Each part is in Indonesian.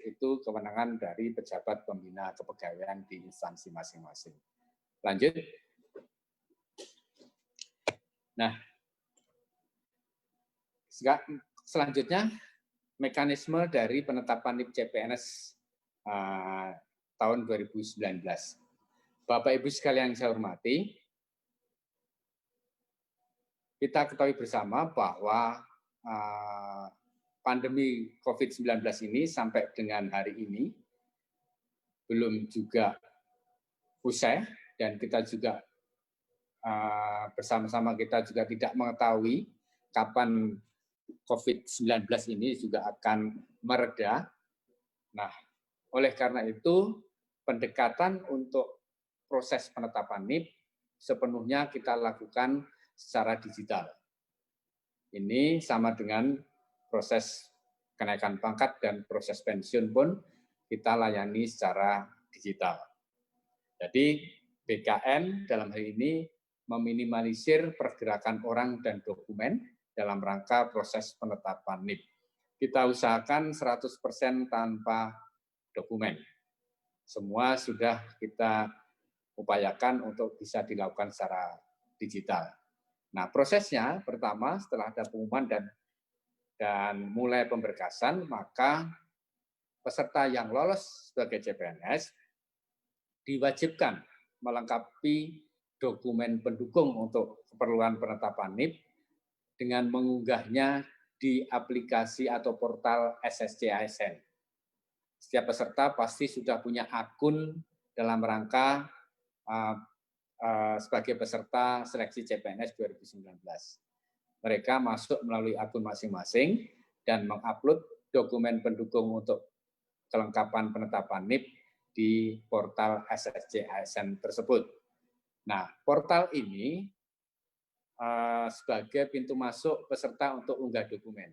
itu kewenangan dari pejabat pembina kepegawaian di instansi masing-masing. Lanjut. Nah, selanjutnya mekanisme dari penetapan NIP CPNS tahun 2019. Bapak Ibu sekalian yang saya hormati, kita ketahui bersama bahwa pandemi COVID-19 ini sampai dengan hari ini belum juga usai, dan kita juga bersama-sama kita juga tidak mengetahui kapan COVID-19 ini juga akan mereda. Nah, oleh karena itu pendekatan untuk proses penetapan NIP sepenuhnya kita lakukan secara digital. Ini sama dengan proses kenaikan pangkat dan proses pensiun pun kita layani secara digital. Jadi BKN dalam hal ini meminimalisir pergerakan orang dan dokumen dalam rangka proses penetapan NIP. Kita usahakan 100% tanpa dokumen. Semua sudah kita upayakan untuk bisa dilakukan secara digital. Nah, prosesnya pertama setelah ada pengumuman dan mulai pemberkasan, maka peserta yang lolos sebagai CPNS diwajibkan melengkapi dokumen pendukung untuk keperluan penetapan NIP dengan mengunggahnya di aplikasi atau portal SSC ASN. Setiap peserta pasti sudah punya akun dalam rangka sebagai peserta seleksi CPNS 2019. Mereka masuk melalui akun masing-masing dan mengupload dokumen pendukung untuk kelengkapan penetapan NIP di portal SSC ASN tersebut. Nah, portal ini sebagai pintu masuk peserta untuk unggah dokumen.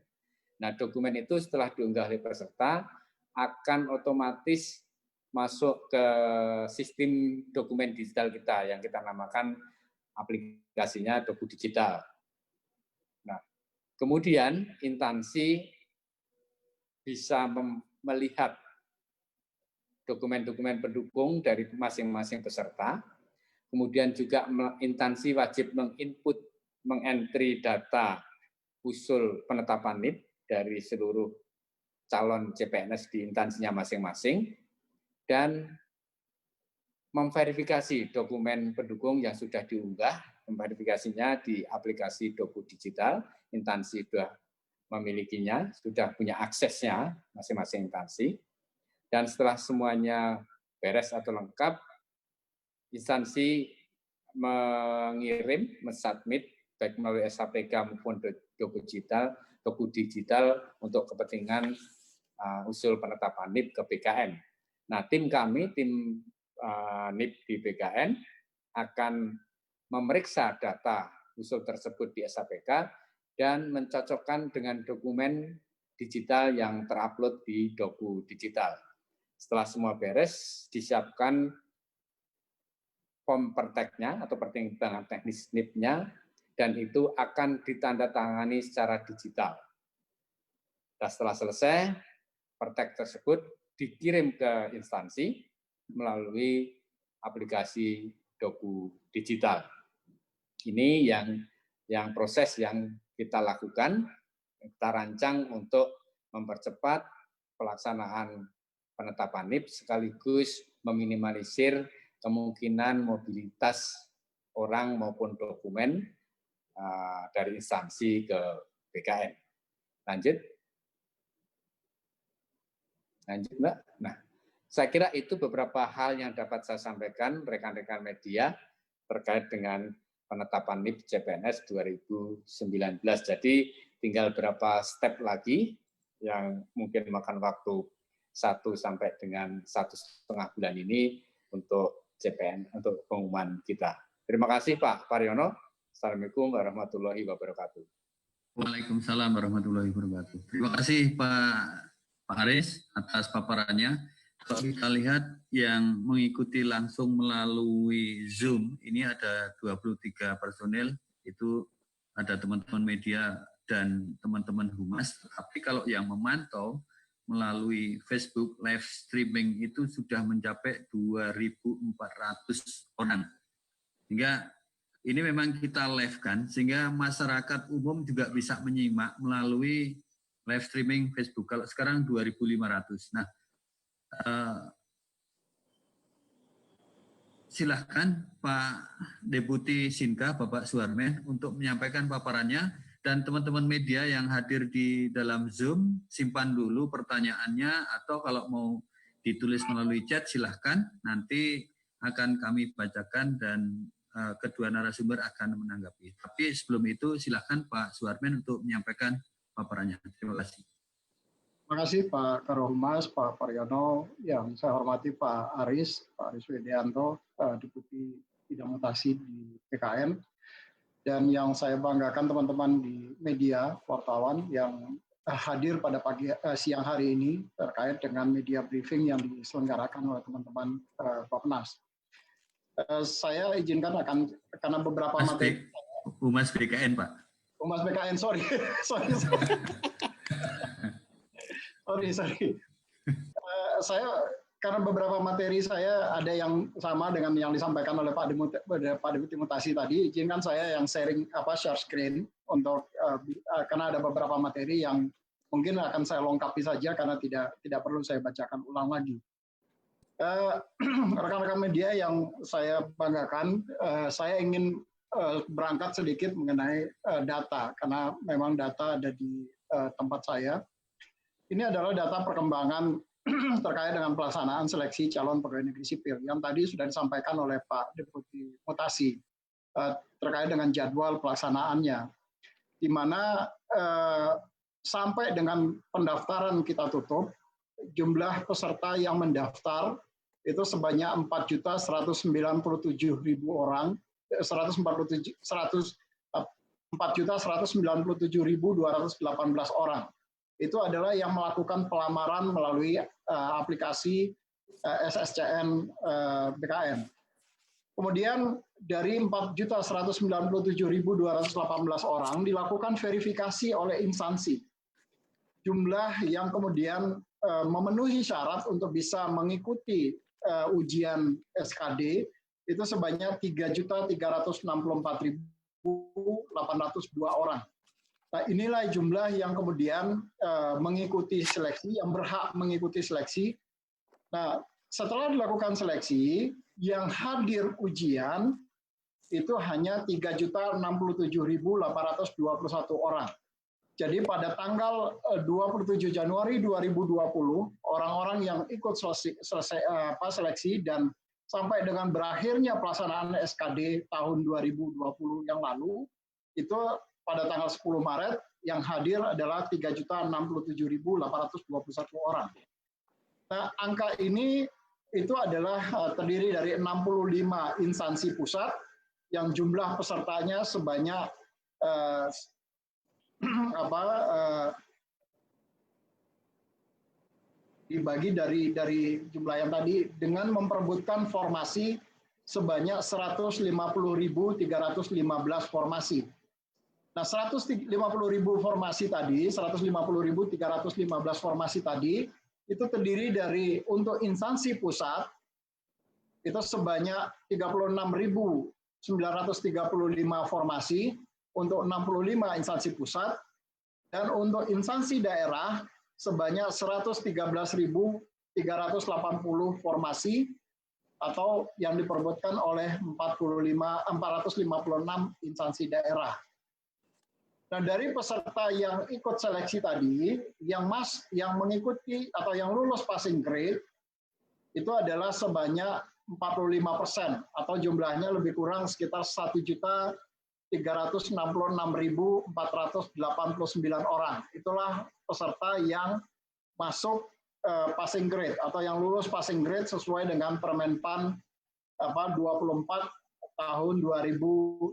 Nah, dokumen itu setelah diunggah oleh peserta akan otomatis masuk ke sistem dokumen digital kita yang kita namakan aplikasinya Doku Digital. Nah, kemudian instansi bisa melihat dokumen-dokumen pendukung dari masing-masing peserta. Kemudian juga instansi wajib menginput, mengentri data usul penetapan NIP dari seluruh calon CPNS di instansinya masing-masing, dan memverifikasi dokumen pendukung yang sudah diunggah, memverifikasinya di aplikasi Doku Digital, instansi sudah memilikinya, sudah punya aksesnya masing-masing instansi, dan setelah semuanya beres atau lengkap, instansi mengirim, mensubmit, baik melalui SAPK maupun Doku Digital untuk kepentingan usul penetapan NIP ke BKN. Nah, tim kami, tim NIP di BKN, akan memeriksa data usul tersebut di SAPK dan mencocokkan dengan dokumen digital yang terupload di Doku Digital. Setelah semua beres, disiapkan form perteknya atau pertimbangan teknis NIP-nya, dan itu akan ditandatangani secara digital. Dan setelah selesai, pertek tersebut dikirim ke instansi melalui aplikasi Doku Digital. Ini yang proses yang kita lakukan, kita rancang untuk mempercepat pelaksanaan penetapan NIP sekaligus meminimalisir kemungkinan mobilitas orang maupun dokumen dari instansi ke BKN. Lanjut, Mbak. Nah, saya kira itu beberapa hal yang dapat saya sampaikan rekan-rekan media terkait dengan penetapan NIP CPNS 2019. Jadi tinggal berapa step lagi yang mungkin makan waktu 1 sampai dengan 1,5 bulan ini untuk CPN, untuk pengumuman kita. Terima kasih Pak Paryono. Assalamualaikum warahmatullahi wabarakatuh. Waalaikumsalam warahmatullahi wabarakatuh. Terima kasih Pak Haris atas paparannya. Kalau kita lihat yang mengikuti langsung melalui Zoom, ini ada 23 personil, itu ada teman-teman media dan teman-teman humas. Tapi kalau yang memantau melalui Facebook live streaming itu sudah mencapai 2.400 orang. Sehingga ini memang kita live kan, sehingga masyarakat umum juga bisa menyimak melalui live streaming Facebook. Kalau sekarang 2.500. Nah, silahkan Pak Deputi Sinka, Bapak Suharmen untuk menyampaikan paparannya, dan teman-teman media yang hadir di dalam Zoom, simpan dulu pertanyaannya, atau kalau mau ditulis melalui chat silahkan, nanti akan kami bacakan dan kedua narasumber akan menanggapi. Tapi sebelum itu silahkan Pak Suharmen untuk menyampaikan paparannya. Terima kasih. Terima kasih Pak Karohumas, Pak Paryono, yang saya hormati Pak Aris Widianto, Deputi Bidang Mutasi di PKN, dan yang saya banggakan teman-teman di media, wartawan yang hadir pada siang hari ini terkait dengan media briefing yang diselenggarakan oleh teman-teman Bappenas. Saya izinkan karena beberapa materi. Humas BKN, Pak. Humas BKN, sorry. sorry. Saya karena beberapa materi saya ada yang sama dengan yang disampaikan oleh Pak Deputi Mutasi tadi, izinkan saya yang sharing share screen untuk karena ada beberapa materi yang mungkin akan saya lengkapi saja karena tidak perlu saya bacakan ulang lagi. Rekan-rekan media yang saya banggakan, saya ingin berangkat sedikit mengenai data karena memang data ada di tempat saya. Ini adalah data perkembangan terkait dengan pelaksanaan seleksi calon pegawai negeri sipil yang tadi sudah disampaikan oleh Pak Deputi Mutasi terkait dengan jadwal pelaksanaannya, di mana sampai dengan pendaftaran kita tutup, jumlah peserta yang mendaftar itu sebanyak 4.197.000 orang, 4.197.218 orang. Itu adalah yang melakukan pelamaran melalui aplikasi SSCN BKN. Kemudian dari 4.197.218 orang dilakukan verifikasi oleh instansi. Jumlah yang kemudian memenuhi syarat untuk bisa mengikuti ujian SKD itu sebanyak 3.364.802 orang. Nah, inilah jumlah yang kemudian mengikuti seleksi, yang berhak mengikuti seleksi. Nah, setelah dilakukan seleksi, yang hadir ujian itu hanya 3.067.821 orang. Jadi pada tanggal 27 Januari 2020, orang-orang yang ikut seleksi dan sampai dengan berakhirnya pelaksanaan SKD tahun 2020 yang lalu, itu pada tanggal 10 Maret yang hadir adalah 3.067.821 orang. Nah, angka ini itu adalah terdiri dari 65 instansi pusat yang jumlah pesertanya sebanyak dibagi dari jumlah yang tadi dengan memperebutkan formasi sebanyak 150.315 formasi. Nah, 150.000 formasi tadi, 150.315 formasi tadi, itu terdiri dari untuk instansi pusat, itu sebanyak 36.935 formasi untuk 65 instansi pusat, dan untuk instansi daerah sebanyak 113.380 formasi, atau yang diperebutkan oleh 456 instansi daerah. Nah, dari peserta yang ikut seleksi tadi, yang mengikuti atau yang lulus passing grade itu adalah sebanyak 45%, atau jumlahnya lebih kurang sekitar 1.366.489 orang. Itulah peserta yang masuk passing grade atau yang lulus passing grade sesuai dengan Permenpan 24 tahun 2019.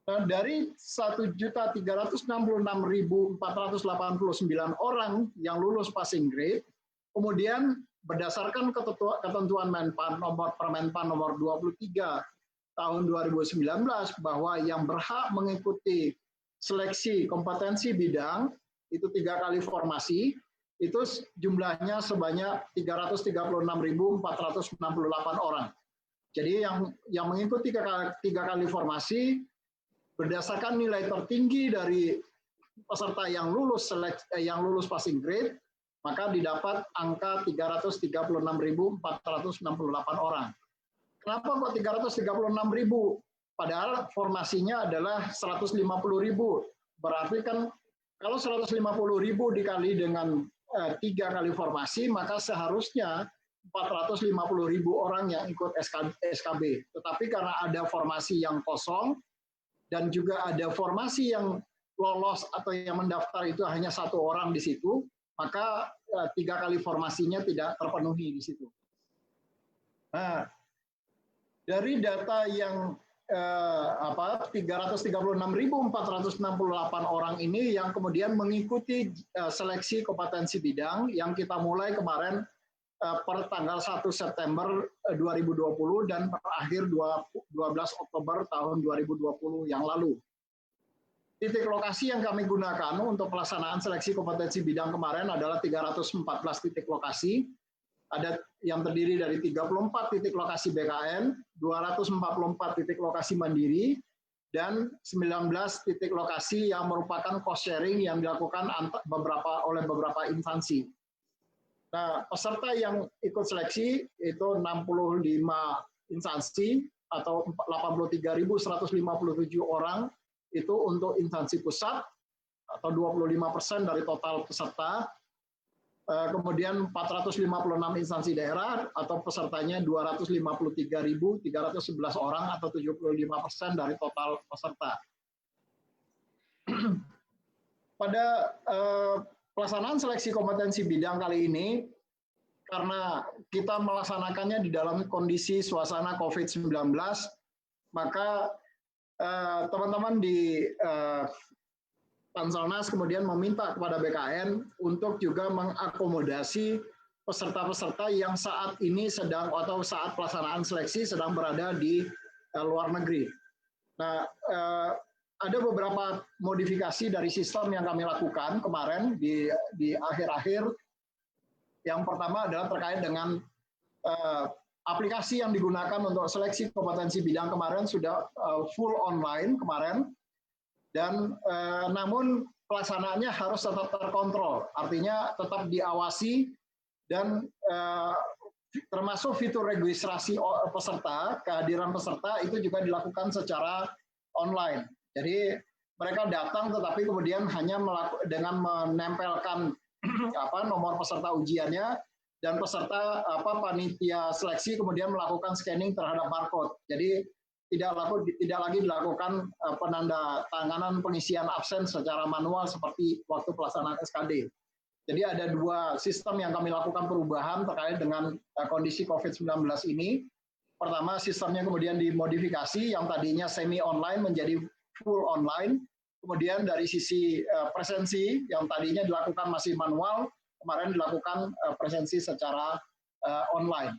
Nah, dari 1.366.489 orang yang lulus passing grade, kemudian berdasarkan ketentuan Menpan Permenpan nomor 23 tahun 2019 bahwa yang berhak mengikuti seleksi kompetensi bidang itu 3 kali formasi, itu jumlahnya sebanyak 336.468 orang. Jadi yang mengikuti 3 kali formasi berdasarkan nilai tertinggi dari peserta yang lulus passing grade, maka didapat angka 336.468 orang. Kenapa kok 336.000? Padahal formasinya adalah 150.000. Berarti kan kalau 150.000 dikali dengan 3 kali formasi, maka seharusnya 450.000 orang yang ikut SKB. Tetapi karena ada formasi yang kosong dan juga ada formasi yang lolos atau yang mendaftar itu hanya 1 orang di situ, maka 3 kali formasinya tidak terpenuhi di situ. Nah, dari data yang 336.468 orang ini yang kemudian mengikuti seleksi kompetensi bidang yang kita mulai kemarin per tanggal 1 September 2020 dan berakhir 12 Oktober tahun 2020 yang lalu. Titik lokasi yang kami gunakan untuk pelaksanaan seleksi kompetensi bidang kemarin adalah 314 titik lokasi. Ada yang terdiri dari 34 titik lokasi BKN, 244 titik lokasi mandiri, dan 19 titik lokasi yang merupakan cost sharing yang dilakukan oleh beberapa instansi. Nah, peserta yang ikut seleksi itu 65 instansi atau 83.157 orang itu untuk instansi pusat atau 25% dari total peserta. Kemudian 456 instansi daerah atau pesertanya 253.311 orang atau 75% dari total peserta. Pada pelaksanaan seleksi kompetensi bidang kali ini, karena kita melaksanakannya di dalam kondisi suasana COVID-19, maka teman-teman di Panselnas kemudian meminta kepada BKN untuk juga mengakomodasi peserta-peserta yang saat ini sedang atau saat pelaksanaan seleksi sedang berada di luar negeri. Nah, ada beberapa modifikasi dari sistem yang kami lakukan kemarin di akhir-akhir. Yang pertama adalah terkait dengan aplikasi yang digunakan untuk seleksi kompetensi bidang kemarin sudah full online kemarin. Dan namun pelaksanaannya harus tetap terkontrol, artinya tetap diawasi dan termasuk fitur registrasi peserta, kehadiran peserta itu juga dilakukan secara online. Jadi mereka datang tetapi kemudian hanya dengan menempelkan nomor peserta ujiannya dan peserta panitia seleksi kemudian melakukan scanning terhadap barcode. Jadi tidak lagi dilakukan penandatanganan pengisian absen secara manual seperti waktu pelaksanaan SKD. Jadi ada 2 sistem yang kami lakukan perubahan terkait dengan kondisi COVID-19 ini. Pertama, sistemnya kemudian dimodifikasi yang tadinya semi online menjadi full online. Kemudian dari sisi presensi yang tadinya dilakukan masih manual, kemarin dilakukan presensi secara online.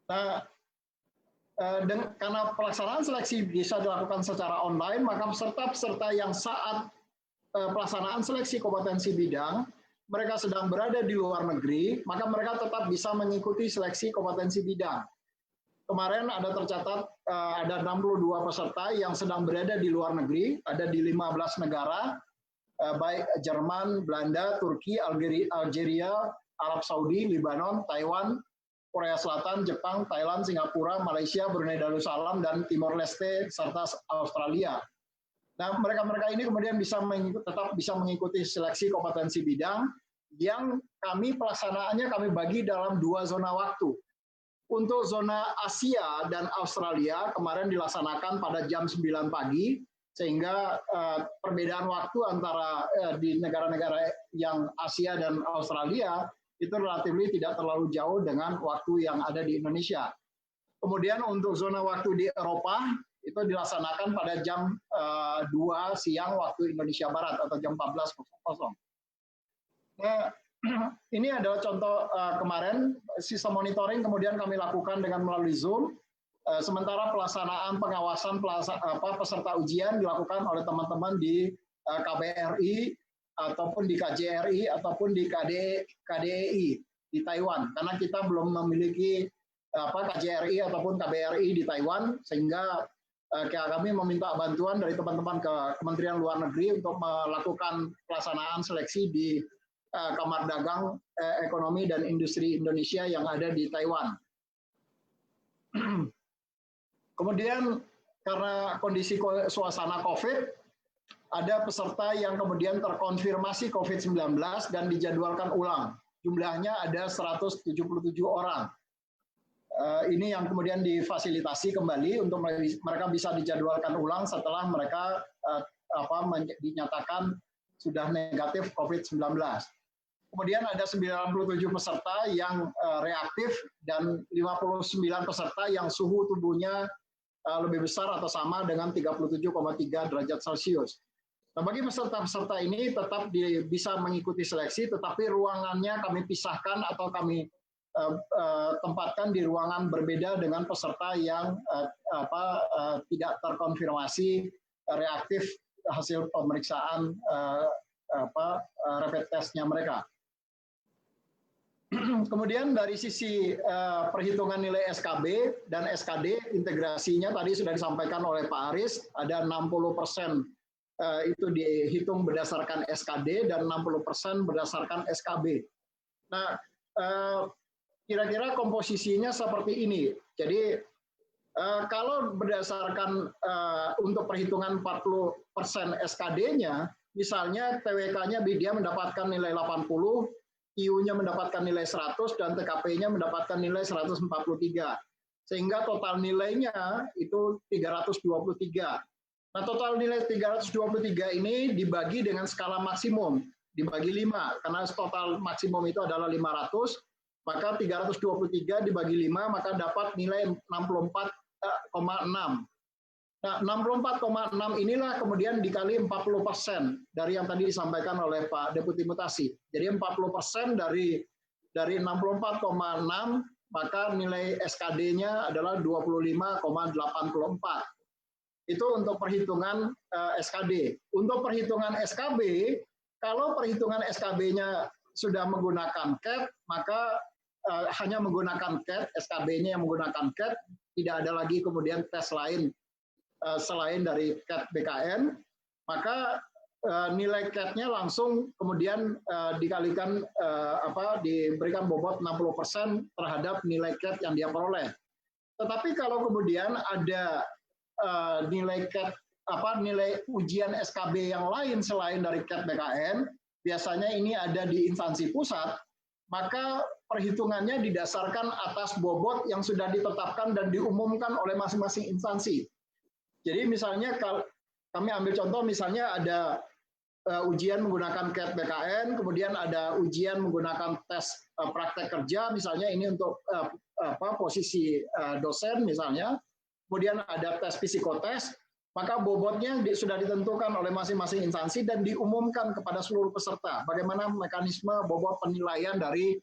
Nah, karena pelaksanaan seleksi bisa dilakukan secara online, maka peserta-peserta yang saat pelaksanaan seleksi kompetensi bidang, mereka sedang berada di luar negeri, maka mereka tetap bisa mengikuti seleksi kompetensi bidang. Kemarin ada tercatat ada 62 peserta yang sedang berada di luar negeri, ada di 15 negara, baik Jerman, Belanda, Turki, Algeria, Arab Saudi, Lebanon, Taiwan, Korea Selatan, Jepang, Thailand, Singapura, Malaysia, Brunei Darussalam, dan Timor Leste, serta Australia. Nah, mereka-mereka ini kemudian tetap bisa mengikuti seleksi kompetensi bidang yang pelaksanaannya kami bagi dalam 2 zona waktu. Untuk zona Asia dan Australia kemarin dilaksanakan pada jam 9 pagi, sehingga perbedaan waktu antara di negara-negara yang Asia dan Australia itu relatif tidak terlalu jauh dengan waktu yang ada di Indonesia. Kemudian untuk zona waktu di Eropa itu dilaksanakan pada jam 2 siang waktu Indonesia Barat atau jam 14.00. Nah, ini adalah contoh kemarin sistem monitoring kemudian kami lakukan dengan melalui Zoom. Sementara pelaksanaan pengawasan peserta ujian dilakukan oleh teman-teman di KBRI, ataupun di KJRI ataupun di KDEI di Taiwan, karena kita belum memiliki KJRI ataupun KBRI di Taiwan, sehingga kami meminta bantuan dari teman-teman ke Kementerian Luar Negeri untuk melakukan pelaksanaan seleksi di Kamar Dagang, Ekonomi dan Industri Indonesia yang ada di Taiwan. Kemudian karena kondisi suasana COVID, ada peserta yang kemudian terkonfirmasi COVID-19 dan dijadwalkan ulang. Jumlahnya ada 177 orang. Ini yang kemudian difasilitasi kembali untuk mereka bisa dijadwalkan ulang setelah mereka dinyatakan sudah negatif COVID-19. Kemudian ada 97 peserta yang reaktif dan 59 peserta yang suhu tubuhnya lebih besar atau sama dengan 37,3 derajat Celcius. Nah, bagi peserta-peserta ini tetap bisa mengikuti seleksi, tetapi ruangannya kami pisahkan atau kami tempatkan di ruangan berbeda dengan peserta yang tidak terkonfirmasi reaktif hasil pemeriksaan rapid test-nya mereka. Kemudian dari sisi perhitungan nilai SKB dan SKD, integrasinya tadi sudah disampaikan oleh Pak Aris, ada 60% itu dihitung berdasarkan SKD dan 60% berdasarkan SKB. Nah, kira-kira komposisinya seperti ini. Jadi kalau berdasarkan untuk perhitungan 40% SKD-nya, misalnya TWK-nya dia mendapatkan nilai 80, IU-nya mendapatkan nilai 100, dan TKP-nya mendapatkan nilai 143. Sehingga total nilainya itu 323. Nah, total nilai 323 ini dibagi dengan skala maksimum, dibagi 5, karena total maksimum itu adalah 500, maka 323 dibagi 5, maka dapat nilai 64,6. Nah, 64,6 inilah kemudian dikali 40% dari yang tadi disampaikan oleh Pak Deputi Mutasi. Jadi 40% dari 64,6, maka nilai SKD-nya adalah 25,84. Itu untuk perhitungan SKD. Untuk perhitungan SKB, kalau perhitungan SKB-nya sudah menggunakan CAT, maka hanya menggunakan CAT, SKB-nya yang menggunakan CAT, tidak ada lagi kemudian tes lain selain dari CAT BKN, maka nilai CAT-nya langsung kemudian dikalikan diberikan bobot 60% terhadap nilai CAT yang dia peroleh. Tetapi kalau kemudian ada nilai CAT nilai ujian SKB yang lain selain dari CAT BKN, biasanya ini ada di instansi pusat, maka perhitungannya didasarkan atas bobot yang sudah ditetapkan dan diumumkan oleh masing-masing instansi. Jadi misalnya kalau kami ambil contoh, misalnya ada ujian menggunakan CAT BKN, kemudian ada ujian menggunakan tes praktek kerja, misalnya ini untuk posisi dosen misalnya, kemudian ada tes psikotes, maka bobotnya sudah ditentukan oleh masing-masing instansi dan diumumkan kepada seluruh peserta. Bagaimana mekanisme bobot penilaian dari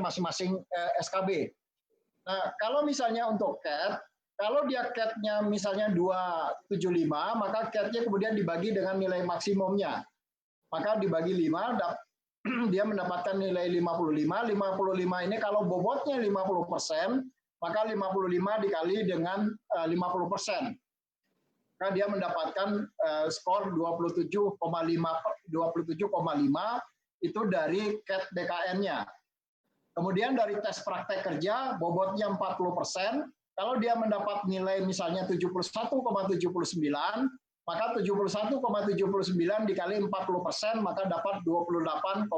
masing-masing SKB. Nah, kalau misalnya untuk CAT, kalau dia CAT-nya misalnya 275, maka CAT-nya kemudian dibagi dengan nilai maksimumnya. Maka dibagi 5, dia mendapatkan nilai 55. 55 ini kalau bobotnya 50%, maka 55 dikali dengan 50%. Maka dia mendapatkan skor 27,5 itu dari CAT BKN-nya. Kemudian dari tes praktek kerja, bobotnya 40%. Kalau dia mendapat nilai misalnya 71,79, maka 71,79 dikali 40%, maka dapat 28,716.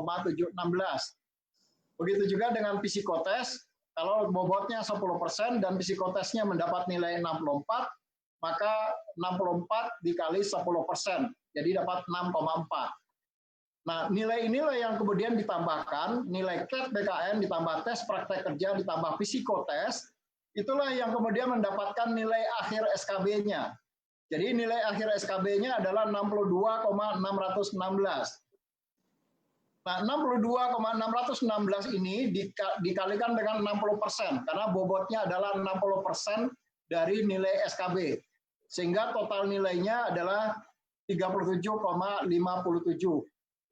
Begitu juga dengan psikotes. Kalau bobotnya 10% dan psikotesnya mendapat nilai 64, maka 64 dikali 10%, jadi dapat 6,4. Nah, nilai inilah yang kemudian ditambahkan, nilai CAT BKN ditambah tes praktek kerja ditambah psikotes, itulah yang kemudian mendapatkan nilai akhir SKB-nya. Jadi nilai akhir SKB-nya adalah 62,616. Nah, 62,616 ini dikalikan dengan 60%, karena bobotnya adalah 60% dari nilai SKB. Sehingga total nilainya adalah 37,57.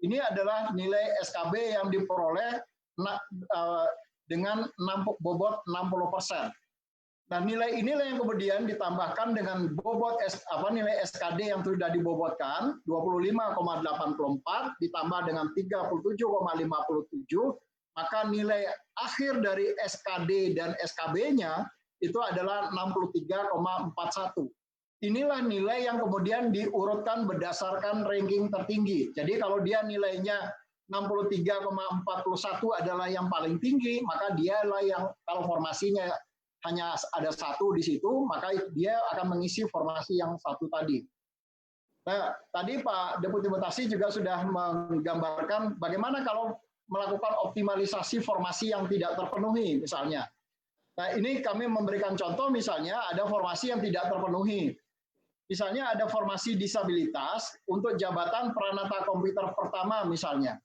Ini adalah nilai SKB yang diperoleh dengan bobot 60%. Nah, nilai inilah yang kemudian ditambahkan dengan bobot nilai SKD yang sudah dibobotkan 25,84 ditambah dengan 37,57, maka nilai akhir dari SKD dan SKB-nya itu adalah 63,41. Inilah nilai yang kemudian diurutkan berdasarkan ranking tertinggi. Jadi kalau dia nilainya 63,41 adalah yang paling tinggi, maka dialah yang kalau formasinya hanya ada satu di situ, maka dia akan mengisi formasi yang satu tadi. Nah, tadi Pak Deputi Mutasi juga sudah menggambarkan bagaimana kalau melakukan optimalisasi formasi yang tidak terpenuhi, misalnya. Nah, ini kami memberikan contoh, misalnya ada formasi yang tidak terpenuhi. Misalnya ada formasi disabilitas untuk jabatan peranata komputer pertama, misalnya.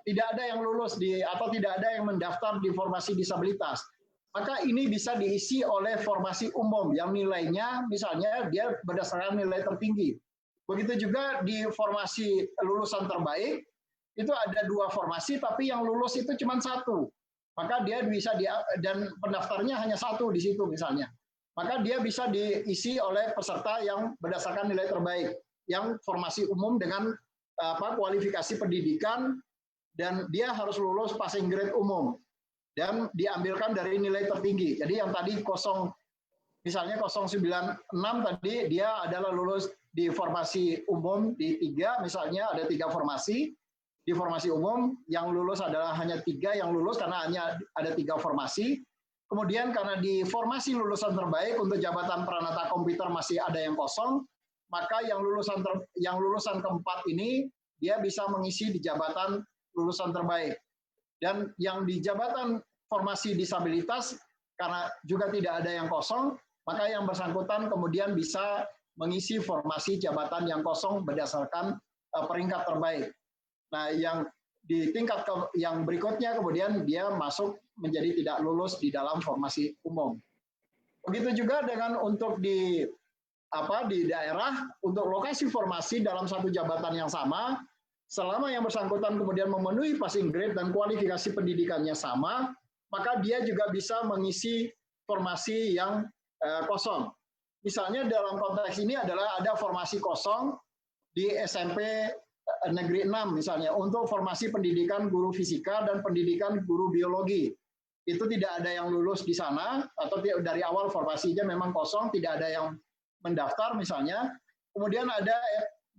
Tidak ada yang lulus atau tidak ada yang mendaftar di formasi disabilitas. Maka ini bisa diisi oleh formasi umum yang nilainya misalnya dia berdasarkan nilai tertinggi. Begitu juga di formasi lulusan terbaik, itu ada 2 formasi tapi yang lulus itu cuma 1. Maka dia bisa dan pendaftarnya hanya 1 di situ misalnya. Maka dia bisa diisi oleh peserta yang berdasarkan nilai terbaik, yang formasi umum dengan kualifikasi pendidikan dan dia harus lulus passing grade umum. Dan diambilkan dari nilai tertinggi. Jadi yang tadi misalnya 096 tadi dia adalah lulus di formasi umum di 3, misalnya ada 3 formasi. Di formasi umum yang lulus adalah hanya 3 yang lulus karena hanya ada 3 formasi. Kemudian karena di formasi lulusan terbaik untuk jabatan peranata komputer masih ada yang kosong, maka yang lulusan keempat ini dia bisa mengisi di jabatan lulusan terbaik. Dan yang di jabatan formasi disabilitas, karena juga tidak ada yang kosong, maka yang bersangkutan kemudian bisa mengisi formasi jabatan yang kosong berdasarkan peringkat terbaik. Nah, yang di tingkat yang berikutnya kemudian dia masuk menjadi tidak lulus di dalam formasi umum. Begitu juga dengan untuk di daerah, untuk lokasi formasi dalam satu jabatan yang sama, selama yang bersangkutan kemudian memenuhi passing grade dan kualifikasi pendidikannya sama, maka dia juga bisa mengisi formasi yang kosong. Misalnya dalam konteks ini adalah ada formasi kosong di SMP Negeri 6 misalnya untuk formasi pendidikan guru fisika dan pendidikan guru biologi. Itu tidak ada yang lulus di sana atau dari awal formasinya memang kosong, tidak ada yang mendaftar misalnya. Kemudian ada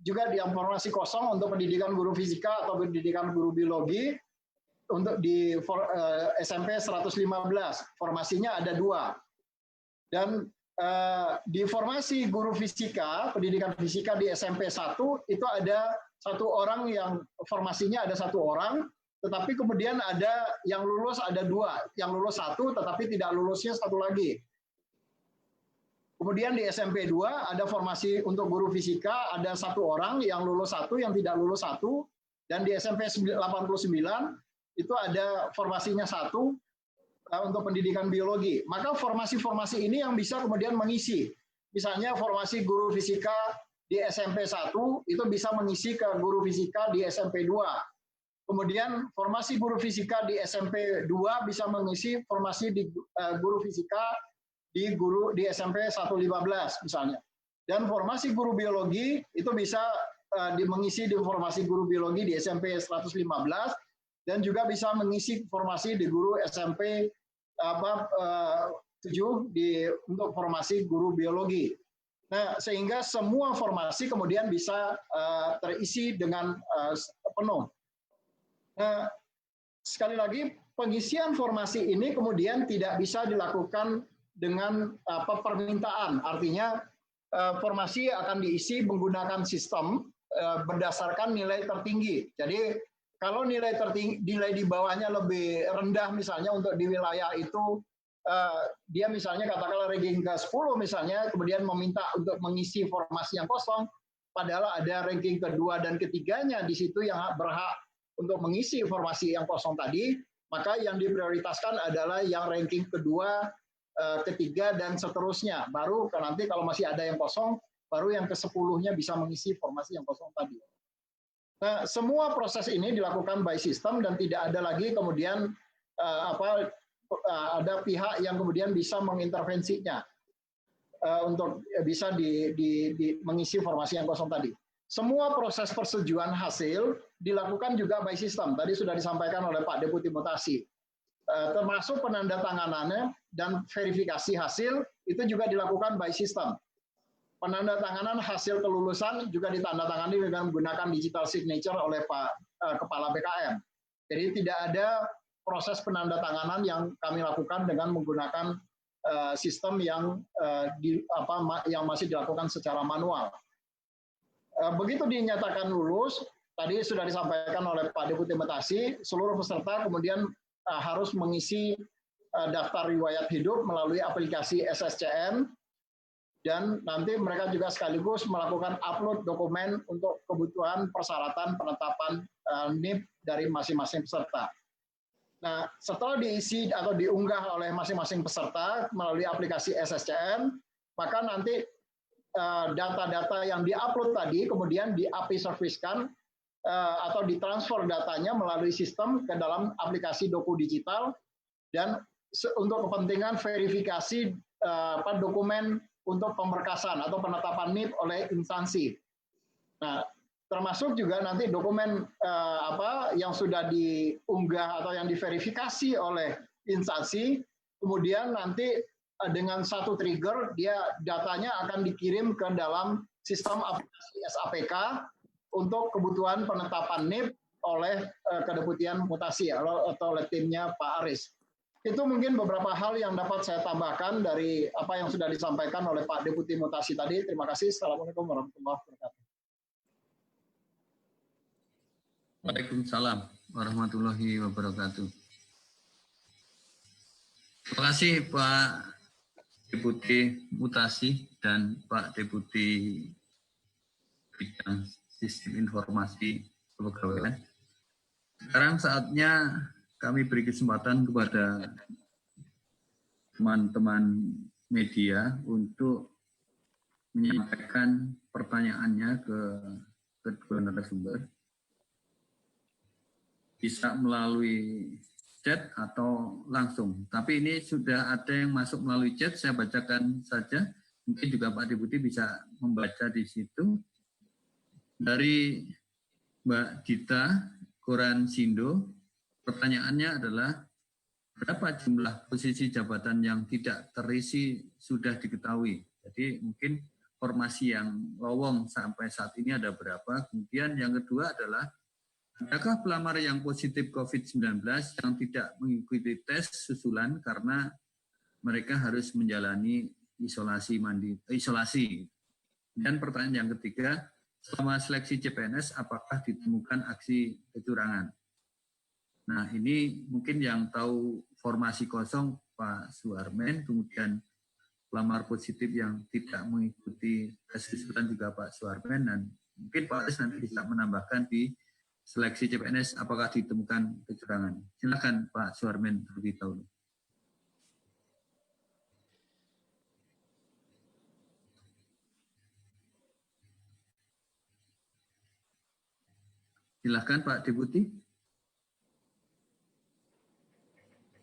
juga di formasi kosong untuk pendidikan guru fisika atau pendidikan guru biologi untuk di SMP 115 formasinya ada 2 dan di formasi guru fisika pendidikan fisika di SMP 1 itu ada 1 orang yang formasinya ada 1 orang, tetapi kemudian ada yang lulus ada 2, yang lulus 1 tetapi tidak lulusnya 1 lagi. Kemudian di SMP 2 ada formasi untuk guru fisika, ada 1 orang yang lulus 1, yang tidak lulus 1. Dan di SMP 89 itu ada formasinya 1 untuk pendidikan biologi. Maka formasi-formasi ini yang bisa kemudian mengisi. Misalnya formasi guru fisika di SMP 1 itu bisa mengisi ke guru fisika di SMP 2. Kemudian formasi guru fisika di SMP 2 bisa mengisi formasi di guru fisika di SMP 115 misalnya. Dan formasi guru biologi itu bisa mengisi di formasi guru biologi di SMP 115 dan juga bisa mengisi formasi di guru SMP 7 untuk formasi guru biologi. Nah, sehingga semua formasi kemudian bisa terisi dengan penuh. Nah, sekali lagi pengisian formasi ini kemudian tidak bisa dilakukan dengan permintaan, artinya formasi akan diisi menggunakan sistem berdasarkan nilai tertinggi. Jadi kalau nilai di bawahnya lebih rendah misalnya untuk di wilayah itu dia misalnya katakanlah ranking ke-10 misalnya, kemudian meminta untuk mengisi formasi yang kosong, padahal ada ranking kedua dan ketiganya di situ yang berhak untuk mengisi formasi yang kosong tadi, maka yang diprioritaskan adalah yang ranking kedua, ketiga dan seterusnya. Baru nanti kalau masih ada yang kosong baru yang ke-10-nya bisa mengisi formasi yang kosong tadi. Nah, semua proses ini dilakukan by system dan tidak ada lagi kemudian ada pihak yang kemudian bisa mengintervensinya untuk bisa mengisi formasi yang kosong tadi. Semua proses persetujuan hasil dilakukan juga by system. Tadi sudah disampaikan oleh Pak Deputi Mutasi. Termasuk penandatanganannya dan verifikasi hasil itu juga dilakukan by system. Penandatanganan hasil kelulusan juga ditandatangani dengan menggunakan digital signature oleh Pak Kepala BKM. Jadi tidak ada proses penandatanganan yang kami lakukan dengan menggunakan sistem yang masih dilakukan secara manual. Begitu dinyatakan lulus, tadi sudah disampaikan oleh Pak Deputi Mutasi, seluruh peserta kemudian harus mengisi daftar riwayat hidup melalui aplikasi SSCN, dan nanti mereka juga sekaligus melakukan upload dokumen untuk kebutuhan persyaratan penetapan NIP dari masing-masing peserta. Nah, setelah diisi atau diunggah oleh masing-masing peserta melalui aplikasi SSCN, maka nanti data-data yang diupload tadi kemudian di-API service-kan atau ditransfer datanya melalui sistem ke dalam aplikasi Doku Digital, dan untuk kepentingan verifikasi dokumen untuk pemberkasan atau penetapan NIP oleh instansi. Nah, termasuk juga nanti dokumen yang sudah diunggah atau yang diverifikasi oleh instansi, kemudian nanti dengan satu trigger datanya akan dikirim ke dalam sistem aplikasi SAPK untuk kebutuhan penetapan NIP oleh Kedeputian Mutasi atau oleh timnya Pak Aris. Itu mungkin beberapa hal yang dapat saya tambahkan dari apa yang sudah disampaikan oleh Pak Deputi Mutasi tadi. Terima kasih. Assalamualaikum warahmatullahi wabarakatuh. Waalaikumsalam warahmatullahi wabarakatuh. Terima kasih Pak Deputi Mutasi dan Pak Deputi Bidang Sistem Informasi Kepegawaian. Sekarang saatnya kami beri kesempatan kepada teman-teman media untuk menyampaikan pertanyaannya ke kedua narasumber. Bisa melalui chat atau langsung. Tapi ini sudah ada yang masuk melalui chat, saya bacakan saja. Mungkin juga Pak Deputi bisa membaca di situ. Dari Mbak Dita Koran Sindo, pertanyaannya adalah berapa jumlah posisi jabatan yang tidak terisi sudah diketahui. Jadi mungkin formasi yang lowong sampai saat ini ada berapa. Kemudian yang kedua adalah adakah pelamar yang positif COVID-19 yang tidak mengikuti tes susulan karena mereka harus menjalani isolasi. Dan pertanyaan yang ketiga, selama seleksi CPNS apakah ditemukan aksi kecurangan? Nah, ini mungkin yang tahu formasi kosong Pak Suarmen, kemudian pelamar positif yang tidak mengikuti tes susulan juga Pak Suarmen, dan mungkin Pak Aris nanti bisa menambahkan di seleksi CPNS apakah ditemukan kecurangan. Silakan Pak Suarmen terlebih dahulu. Silakan Pak Deputi.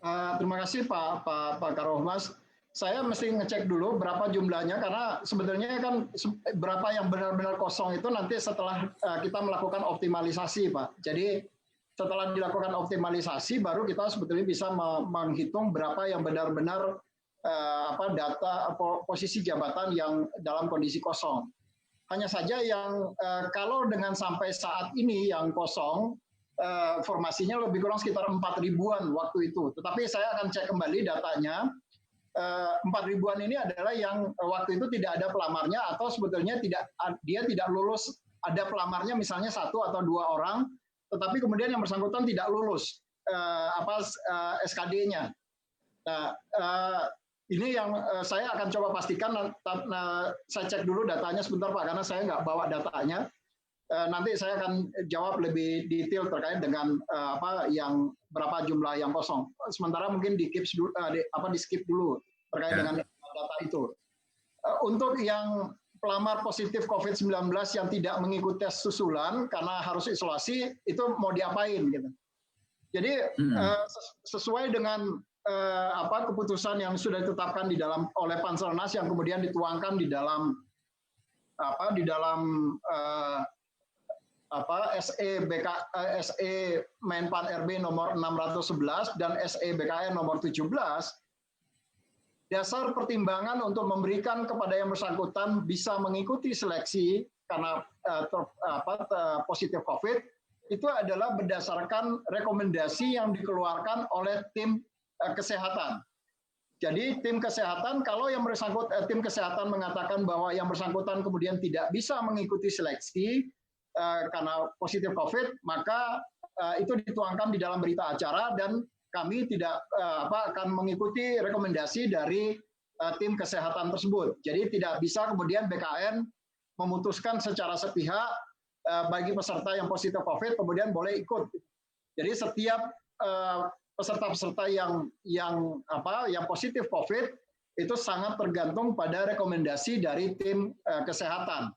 Terima kasih Pak Karohmas. Saya mesti ngecek dulu berapa jumlahnya, karena sebenarnya kan berapa yang benar-benar kosong itu nanti setelah kita melakukan optimalisasi, Pak. Jadi setelah dilakukan optimalisasi baru kita sebetulnya bisa menghitung berapa yang benar-benar data posisi jabatan yang dalam kondisi kosong. Hanya saja yang kalau dengan sampai saat ini yang kosong formasinya lebih kurang sekitar 4.000-an waktu itu. Tetapi saya akan cek kembali datanya. 4.000-an ini adalah yang waktu itu tidak ada pelamarnya, atau sebetulnya dia tidak lulus, ada pelamarnya misalnya 1 atau 2 orang, tetapi kemudian yang bersangkutan tidak lulus SKD-nya. Nah, ini yang saya akan coba pastikan. Saya cek dulu datanya sebentar Pak, karena saya nggak bawa datanya. Nanti saya akan jawab lebih detail terkait dengan yang berapa jumlah yang kosong. Sementara mungkin di skip dulu terkait dengan data itu. Untuk yang pelamar positif COVID-19 yang tidak mengikuti tes susulan karena harus isolasi, itu mau diapain gitu. Jadi sesuai dengan keputusan yang sudah ditetapkan oleh Panselnas yang kemudian dituangkan di dalam SE Menpan RB nomor 611 dan SE BKN nomor 17, dasar pertimbangan untuk memberikan kepada yang bersangkutan bisa mengikuti seleksi karena positif COVID itu adalah berdasarkan rekomendasi yang dikeluarkan oleh tim kesehatan. Jadi tim kesehatan, kalau yang tim kesehatan mengatakan bahwa yang bersangkutan kemudian tidak bisa mengikuti seleksi karena positif COVID, maka itu dituangkan di dalam berita acara dan kami tidak akan mengikuti rekomendasi dari tim kesehatan tersebut. Jadi tidak bisa kemudian BKN memutuskan secara sepihak bagi peserta yang positif COVID kemudian boleh ikut. Jadi setiap peserta-peserta yang positif COVID itu sangat tergantung pada rekomendasi dari tim kesehatan.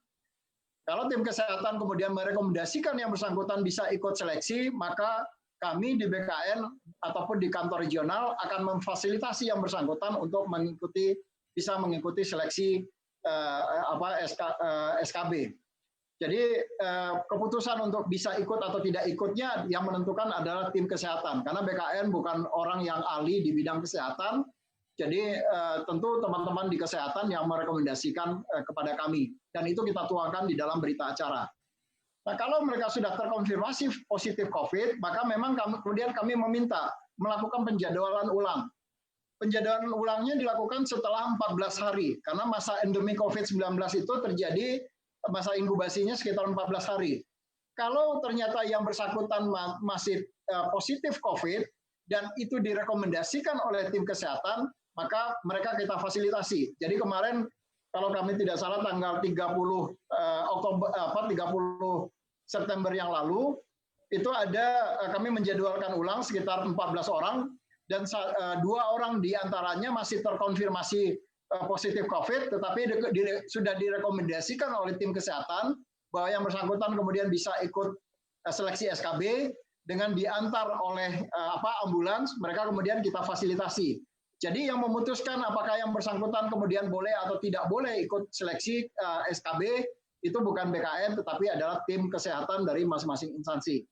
Kalau tim kesehatan kemudian merekomendasikan yang bersangkutan bisa ikut seleksi, maka kami di BKN ataupun di kantor regional akan memfasilitasi yang bersangkutan untuk bisa mengikuti seleksi SKB. Jadi keputusan untuk bisa ikut atau tidak ikutnya yang menentukan adalah tim kesehatan, karena BKN bukan orang yang ahli di bidang kesehatan. Jadi tentu teman-teman di kesehatan yang merekomendasikan kepada kami, dan itu kita tuangkan di dalam berita acara. Nah, kalau mereka sudah terkonfirmasi positif COVID, maka memang kemudian kami meminta melakukan penjadwalan ulang. Penjadwalan ulangnya dilakukan setelah 14 hari, karena masa endemi COVID-19 itu terjadi masa inkubasinya sekitar 14 hari. Kalau ternyata yang bersangkutan masih positif COVID dan itu direkomendasikan oleh tim kesehatan, maka mereka kita fasilitasi. Jadi kemarin kalau kami tidak salah tanggal 30 September yang lalu itu kami menjadwalkan ulang sekitar 14 orang dan 2 orang diantaranya masih terkonfirmasi positif COVID, tetapi sudah direkomendasikan oleh tim kesehatan bahwa yang bersangkutan kemudian bisa ikut seleksi SKB dengan diantar oleh ambulans, mereka kemudian kita fasilitasi. Jadi yang memutuskan apakah yang bersangkutan kemudian boleh atau tidak boleh ikut seleksi SKB itu bukan BKN, tetapi adalah tim kesehatan dari masing-masing instansi.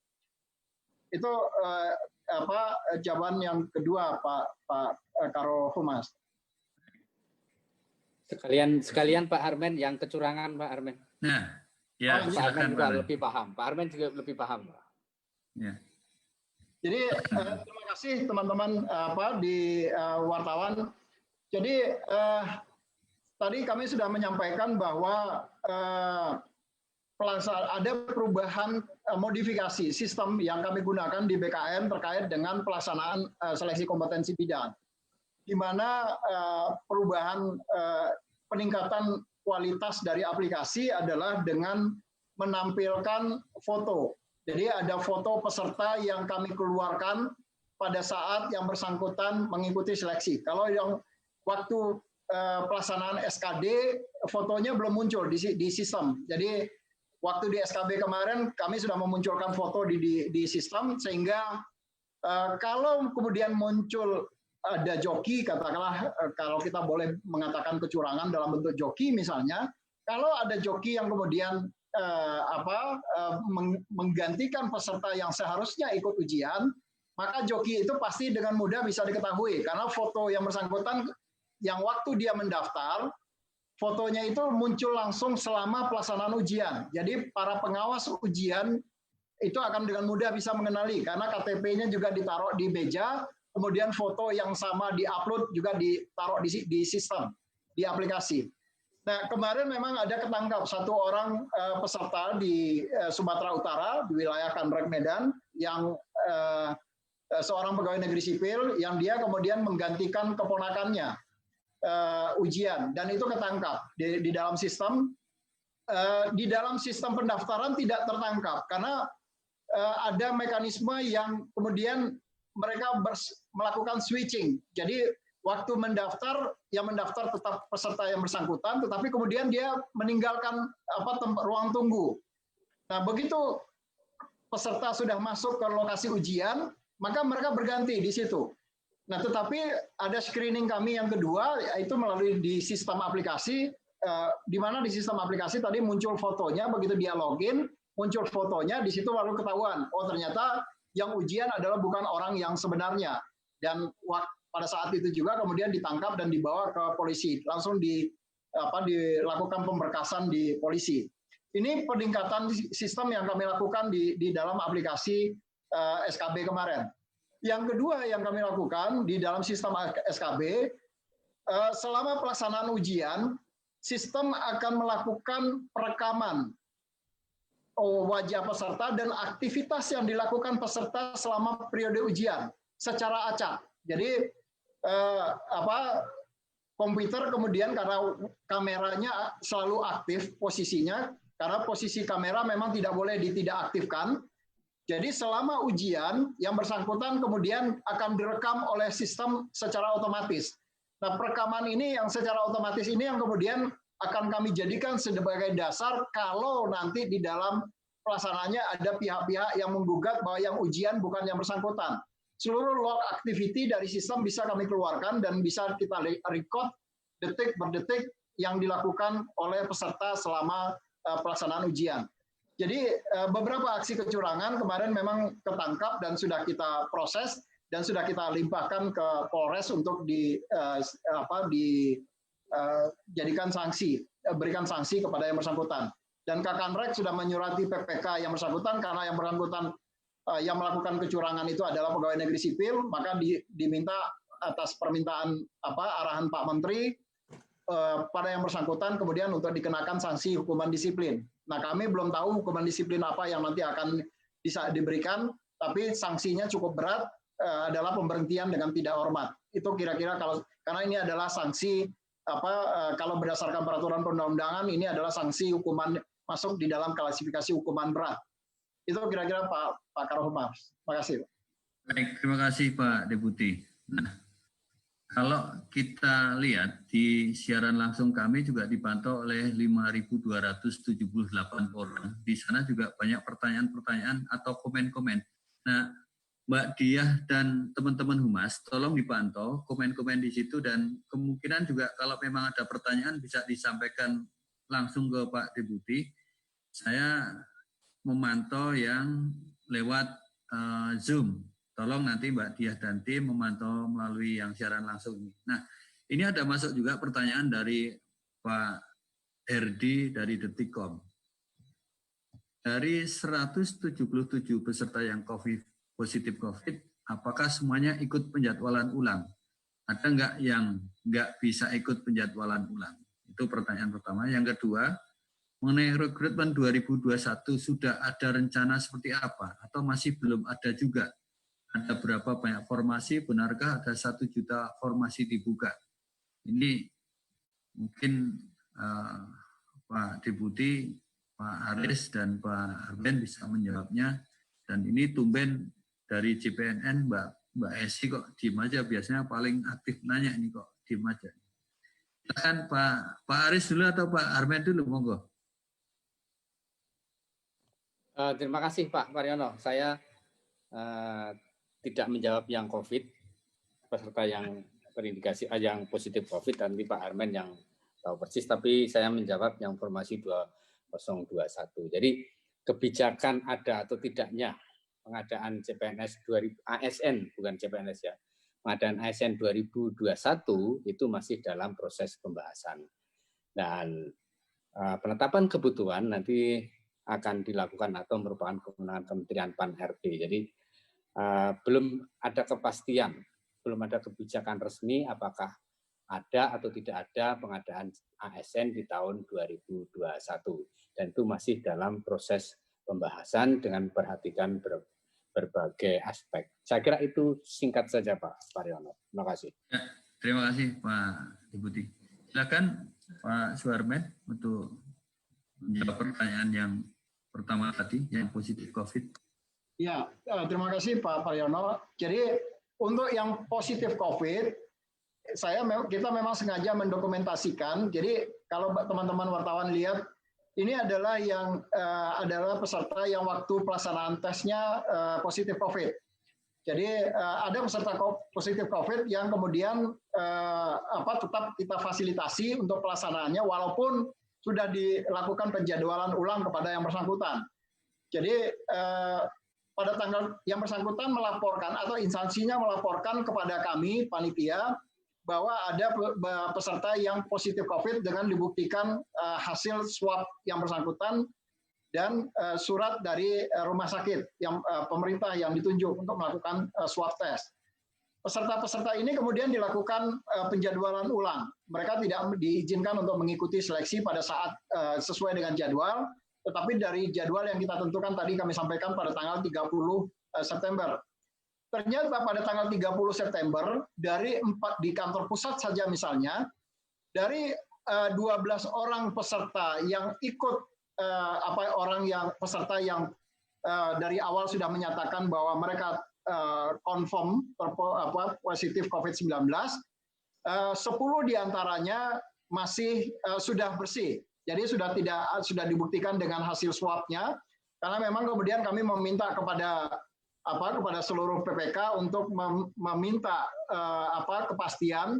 Itu jawaban yang kedua, Pak Karo Humas. Sekalian Pak Armen yang kecurangan, Pak Armen. Nah, ya, Pak Armen juga lebih paham. Pak Armen juga lebih paham. Ya. Jadi terima kasih teman-teman di wartawan. Jadi tadi kami sudah menyampaikan bahwa ada perubahan modifikasi sistem yang kami gunakan di BKN terkait dengan pelaksanaan seleksi kompetensi bidang, di mana perubahan peningkatan kualitas dari aplikasi adalah dengan menampilkan foto. Jadi ada foto peserta yang kami keluarkan pada saat yang bersangkutan mengikuti seleksi. Kalau yang waktu pelaksanaan SKD, fotonya belum muncul di sistem. Jadi waktu di SKB kemarin kami sudah memunculkan foto di sistem, sehingga kalau kemudian muncul ada joki, katakanlah kalau kita boleh mengatakan kecurangan dalam bentuk joki misalnya, kalau ada joki yang kemudian menggantikan peserta yang seharusnya ikut ujian, maka joki itu pasti dengan mudah bisa diketahui, karena foto yang bersangkutan yang waktu dia mendaftar, fotonya itu muncul langsung selama pelaksanaan ujian. Jadi para pengawas ujian itu akan dengan mudah bisa mengenali, karena KTP-nya juga ditaruh di meja, kemudian foto yang sama diupload juga ditaruh di sistem, di aplikasi. Nah, kemarin memang ada ketangkap 1 orang peserta di Sumatera Utara, di wilayah Kanrek Medan, yang seorang pegawai negeri sipil, yang dia kemudian menggantikan keponakannya ujian, dan itu ketangkap di dalam sistem. Di dalam sistem pendaftaran tidak tertangkap, karena ada mekanisme yang kemudian mereka melakukan switching. Jadi waktu mendaftar, yang mendaftar tetap peserta yang bersangkutan, tetapi kemudian dia meninggalkan ruang tunggu. Nah, begitu peserta sudah masuk ke lokasi ujian, maka mereka berganti di situ. Nah, tetapi ada screening kami yang kedua, yaitu melalui di sistem aplikasi, di mana di sistem aplikasi tadi muncul fotonya, begitu dia login, muncul fotonya, di situ baru ketahuan, oh ternyata yang ujian adalah bukan orang yang sebenarnya. Dan pada saat itu juga kemudian ditangkap dan dibawa ke polisi, langsung dilakukan pemberkasan di polisi. Ini peningkatan sistem yang kami lakukan di dalam aplikasi SKB kemarin. Yang kedua yang kami lakukan di dalam sistem SKB, selama pelaksanaan ujian, sistem akan melakukan perekaman wajah peserta dan aktivitas yang dilakukan peserta selama periode ujian secara acak. Jadi komputer kemudian karena kameranya selalu aktif posisinya, karena posisi kamera memang tidak boleh tidak aktifkan. Jadi selama ujian yang bersangkutan kemudian akan direkam oleh sistem secara otomatis. Nah, perekaman ini yang secara otomatis ini yang kemudian akan kami jadikan sebagai dasar kalau nanti di dalam pelaksanaannya ada pihak-pihak yang menggugat bahwa yang ujian bukan yang bersangkutan. Seluruh log activity dari sistem bisa kami keluarkan dan bisa kita record detik per detik yang dilakukan oleh peserta selama pelaksanaan ujian. Jadi beberapa aksi kecurangan kemarin memang ketangkap dan sudah kita proses dan sudah kita limpahkan ke Polres untuk dijadikan sanksi, berikan sanksi kepada yang bersangkutan. Dan Kakanrek sudah menyurati PPK yang bersangkutan karena yang bersangkutan yang melakukan kecurangan itu adalah pegawai negeri sipil, maka diminta atas permintaan arahan Pak Menteri pada yang bersangkutan kemudian untuk dikenakan sanksi hukuman disiplin. Nah, kami belum tahu hukuman disiplin apa yang nanti akan bisa diberikan, tapi sanksinya cukup berat, adalah pemberhentian dengan tidak hormat. Itu kira-kira karena ini adalah sanksi kalau berdasarkan peraturan perundang-undangan ini adalah sanksi hukuman masuk di dalam klasifikasi hukuman berat. Itu kira-kira Pak Karohumas. Terima kasih. Baik, terima kasih Pak Deputi. Nah, kalau kita lihat di siaran langsung kami juga dipantau oleh 5.278 orang. Di sana juga banyak pertanyaan-pertanyaan atau komen-komen. Nah, Mbak Diah dan teman-teman Humas, tolong dipantau komen-komen di situ dan kemungkinan juga kalau memang ada pertanyaan bisa disampaikan langsung ke Pak Deputi. Saya memantau yang lewat Zoom. Tolong nanti Mbak Diah dan tim memantau melalui yang siaran langsung ini. Nah, ini ada masuk juga pertanyaan dari Pak Herdi dari Detikcom. Dari 177 peserta yang positif COVID, apakah semuanya ikut penjadwalan ulang? Ada nggak yang nggak bisa ikut penjadwalan ulang? Itu pertanyaan pertama. Yang kedua, mengenai rekrutmen 2021 sudah ada rencana seperti apa? Atau masih belum ada juga? Ada berapa banyak formasi? Benarkah ada 1 juta formasi dibuka? Ini mungkin Pak Deputi, Pak Haris, dan Pak Arben bisa menjawabnya. Dan ini tumben dari JPNN Mbak Esi kok diem aja. Biasanya paling aktif nanya ini kok diem aja. Silakan Pak Haris dulu atau Pak Arben dulu, monggo. Terima kasih Pak Mariono. Saya tidak menjawab yang COVID, peserta yang terindikasi yang positif COVID, nanti Pak Armen yang tahu persis, tapi saya menjawab yang formasi 2021. Jadi kebijakan ada atau tidaknya pengadaan CPNS ASN, bukan CPNS ya, pengadaan ASN 2021 itu masih dalam proses pembahasan. Dan penetapan kebutuhan nanti akan dilakukan atau merupakan kewenangan Kementerian Pan-RB. Jadi belum ada kepastian, belum ada kebijakan resmi apakah ada atau tidak ada pengadaan ASN di tahun 2021. Dan itu masih dalam proses pembahasan dengan perhatikan berbagai aspek. Saya kira itu singkat saja Pak Pariono. Terima kasih. Ya, terima kasih Pak Deputi. Silakan Pak Suarmen untuk menjawab pertanyaan yang pertama tadi, yang positif COVID. Ya, terima kasih Pak Pariono. Jadi untuk yang positif COVID, kita memang sengaja mendokumentasikan. Jadi kalau teman-teman wartawan lihat, ini adalah adalah peserta yang waktu pelaksanaan tesnya positif COVID. Jadi ada peserta positif COVID yang kemudian tetap kita fasilitasi untuk pelaksanaannya walaupun sudah dilakukan penjadwalan ulang kepada yang bersangkutan. Jadi pada tanggal yang bersangkutan melaporkan atau instansinya melaporkan kepada kami panitia bahwa ada peserta yang positif COVID dengan dibuktikan hasil swab yang bersangkutan dan surat dari rumah sakit yang pemerintah yang ditunjuk untuk melakukan swab test. Peserta-peserta ini kemudian dilakukan penjadwalan ulang. Mereka tidak diizinkan untuk mengikuti seleksi pada saat sesuai dengan jadwal, tetapi dari jadwal yang kita tentukan tadi kami sampaikan pada tanggal 30 September. Ternyata pada tanggal 30 September di kantor pusat saja misalnya, dari 12 orang peserta yang ikut peserta yang dari awal sudah menyatakan bahwa mereka confirm positif COVID-19, 10 diantaranya masih sudah bersih. Jadi sudah dibuktikan dengan hasil swabnya, karena memang kemudian kami meminta kepada seluruh PPK untuk meminta kepastian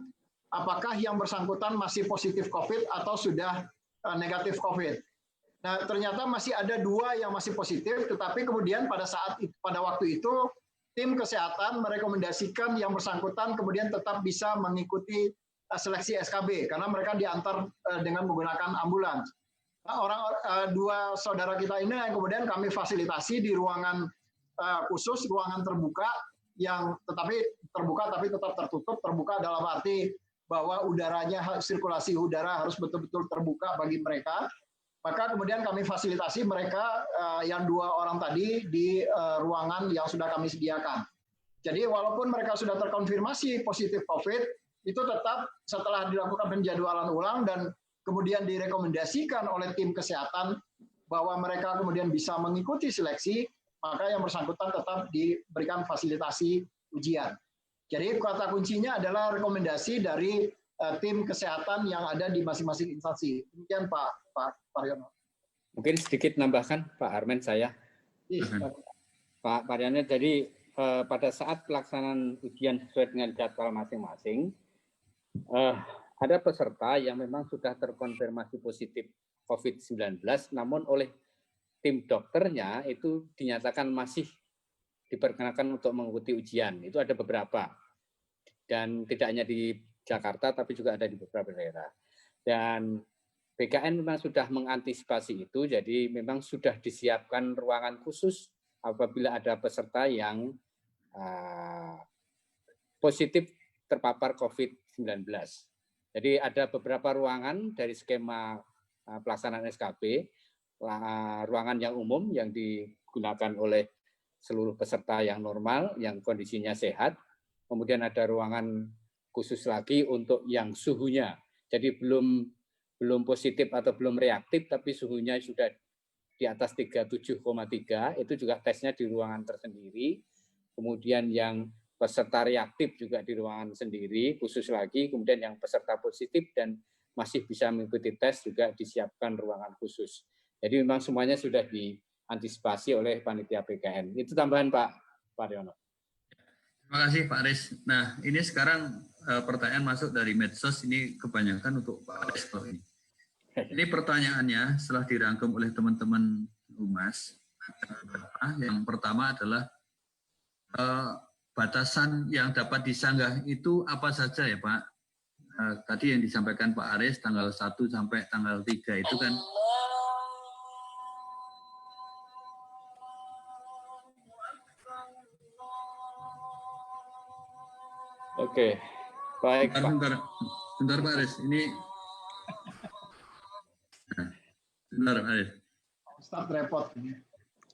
apakah yang bersangkutan masih positif COVID atau sudah negatif COVID. Nah, ternyata masih ada 2 yang masih positif, tetapi kemudian pada waktu itu tim kesehatan merekomendasikan yang bersangkutan kemudian tetap bisa mengikuti seleksi SKB karena mereka diantar dengan menggunakan ambulans. Nah, 2 saudara kita ini yang kemudian kami fasilitasi di ruangan khusus, ruangan terbuka yang terbuka tapi tetap tertutup. Terbuka dalam arti bahwa sirkulasi udara harus betul-betul terbuka bagi mereka. Maka kemudian kami fasilitasi mereka yang 2 orang tadi di ruangan yang sudah kami sediakan. Jadi walaupun mereka sudah terkonfirmasi positif COVID, itu tetap setelah dilakukan penjadwalan ulang dan kemudian direkomendasikan oleh tim kesehatan bahwa mereka kemudian bisa mengikuti seleksi, maka yang bersangkutan tetap diberikan fasilitasi ujian. Jadi kata kuncinya adalah rekomendasi dari tim kesehatan yang ada di masing-masing instansi. Demikian Pak Paryono. Mungkin sedikit nambahkan Pak Armen saya. Pak Paryono, jadi pada saat pelaksanaan ujian sesuai dengan jadwal masing-masing, ada peserta yang memang sudah terkonfirmasi positif COVID-19, namun oleh tim dokternya itu dinyatakan masih diperkenakan untuk mengikuti ujian. Itu ada beberapa. Dan tidak hanya di Jakarta, tapi juga ada di beberapa daerah. Dan BKN memang sudah mengantisipasi itu, jadi memang sudah disiapkan ruangan khusus apabila ada peserta yang positif terpapar COVID-19. Jadi ada beberapa ruangan dari skema pelaksanaan SKB, ruangan yang umum yang digunakan oleh seluruh peserta yang normal, yang kondisinya sehat. Kemudian ada ruangan khusus lagi untuk yang suhunya. Jadi belum positif atau belum reaktif, tapi suhunya sudah di atas 37,3, itu juga tesnya di ruangan tersendiri. Kemudian yang peserta reaktif juga di ruangan sendiri, khusus lagi. Kemudian yang peserta positif dan masih bisa mengikuti tes juga disiapkan ruangan khusus. Jadi memang semuanya sudah diantisipasi oleh panitia PKN. Itu tambahan Pak Paryono. Terima kasih Pak Aris. Nah, ini sekarang pertanyaan masuk dari medsos, ini kebanyakan untuk Pak Aris. Ini pertanyaannya setelah dirangkum oleh teman-teman Humas. Yang pertama adalah batasan yang dapat disanggah itu apa saja ya Pak? Tadi yang disampaikan Pak Aris tanggal 1 sampai tanggal 3 itu kan. Oke, baik Pak. Bentar Pak Aris, ini bentar Pak Aris. Start repot.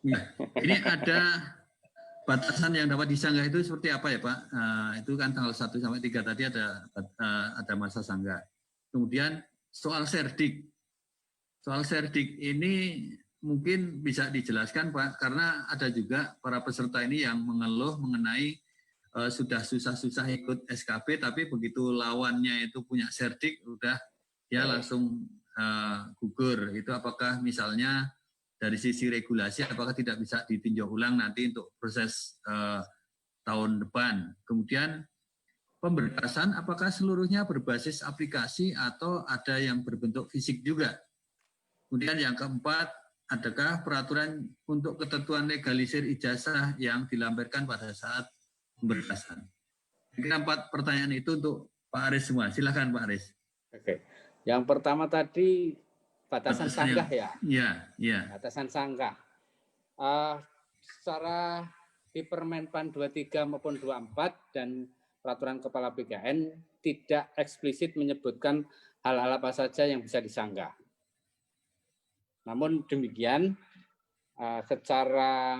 Ya, ini ada batasan yang dapat disanggah itu seperti apa ya Pak? Itu kan tanggal 1 sampai 3 tadi ada masa sanggah. Kemudian soal serdik. Soal serdik ini mungkin bisa dijelaskan Pak, karena ada juga para peserta ini yang mengeluh mengenai sudah susah-susah ikut SKB, tapi begitu lawannya itu punya serdik, udah dia langsung gugur. Itu apakah misalnya dari sisi regulasi, apakah tidak bisa ditinjau ulang nanti untuk proses tahun depan? Kemudian pemberkasan, apakah seluruhnya berbasis aplikasi atau ada yang berbentuk fisik juga? Kemudian yang keempat, adakah peraturan untuk ketentuan legalisir ijazah yang dilampirkan pada saat pemberkasan? Kira 4 pertanyaan itu untuk Pak Aris semua. Silakan Pak Aris. Oke. Yang pertama tadi batasan sanggah ya? Iya. Batasan sanggah. Secara di Permenpan 23 maupun 24 dan Peraturan Kepala BKN tidak eksplisit menyebutkan hal-hal apa saja yang bisa disanggah. Namun demikian, secara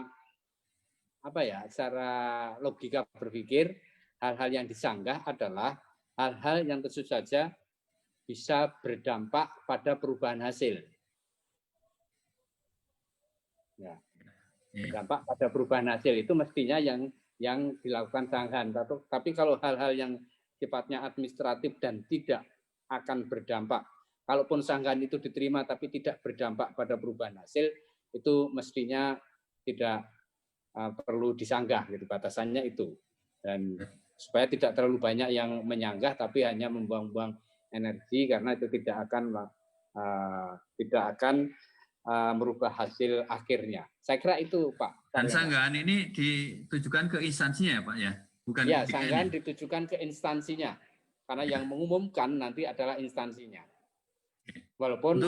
logika berpikir, hal-hal yang disanggah adalah hal-hal yang tentu saja bisa berdampak pada perubahan hasil. Ya. Dampak pada perubahan hasil itu mestinya yang dilakukan sanggahan. Tapi kalau hal-hal yang sifatnya administratif dan tidak akan berdampak, kalaupun sanggahan itu diterima tapi tidak berdampak pada perubahan hasil, itu mestinya tidak perlu disanggah, gitu, batasannya itu. Dan supaya tidak terlalu banyak yang menyanggah tapi hanya membuang-buang energi, karena itu tidak akan merubah hasil akhirnya. Saya kira itu, Pak. Dan sanggahan ini ditujukan ke instansinya ya, Pak ya? Bukan ya, sanggahan ditujukan ke instansinya. Karena yang mengumumkan nanti adalah instansinya. Walaupun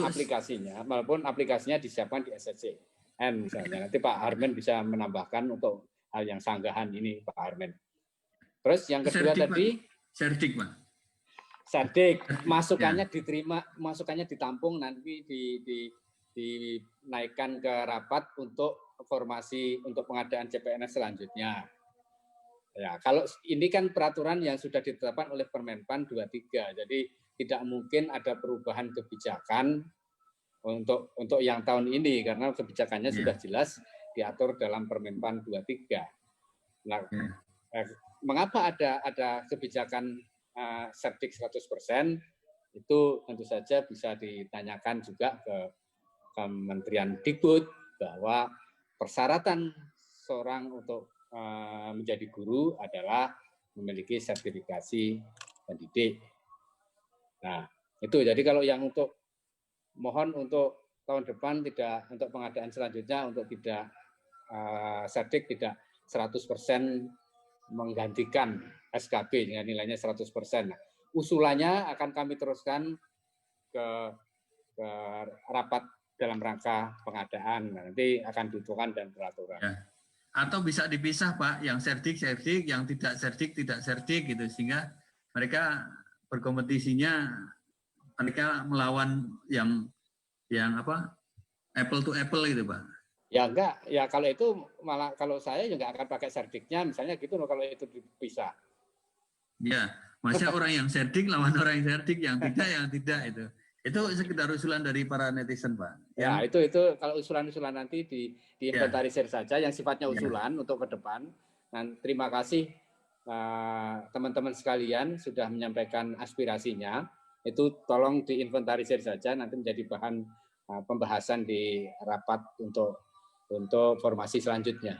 aplikasinya disiapkan di SSCM misalnya. Nanti Pak Armen bisa menambahkan untuk hal yang sanggahan ini, Pak Armen. Terus yang kedua tadi serdik, Pak. Serdik, masukannya diterima, masukannya ditampung, nanti dinaikkan ke rapat untuk formasi untuk pengadaan CPNS selanjutnya. Ya, kalau ini kan peraturan yang sudah ditetapkan oleh Permenpan 23, jadi tidak mungkin ada perubahan kebijakan untuk yang tahun ini karena kebijakannya sudah jelas diatur dalam Permenpan 23. Nah, mengapa ada kebijakan serdik 100%? Itu tentu saja bisa ditanyakan juga ke Kementerian Dikbud bahwa persyaratan seorang untuk menjadi guru adalah memiliki sertifikasi pendidik. Nah, itu jadi kalau yang untuk mohon untuk tahun depan tidak, untuk pengadaan selanjutnya untuk tidak serdik tidak 100% menggantikan SKB dengan nilainya 100%. Nah, usulannya akan kami teruskan ke rapat dalam rangka pengadaan. Nah, nanti akan diutuhkan dan peraturan. Ya. Atau bisa dipisah, Pak, yang serdik, yang tidak serdik gitu, sehingga mereka berkompetisinya, mereka melawan yang apple to apple gitu, Pak. Ya enggak, ya kalau itu malah kalau saya juga akan pakai serdiknya, misalnya gitu loh kalau itu dipisah. Ya, maksudnya orang yang serdik lawan orang yang serdik, yang tidak itu. Itu sekedar usulan dari para netizen, Pak. Ya, itu kalau usulan-usulan nanti diinventarisir saja yang sifatnya usulan untuk ke depan. Dan terima kasih teman-teman sekalian sudah menyampaikan aspirasinya. Itu tolong diinventarisir saja nanti menjadi bahan pembahasan di rapat untuk formasi selanjutnya.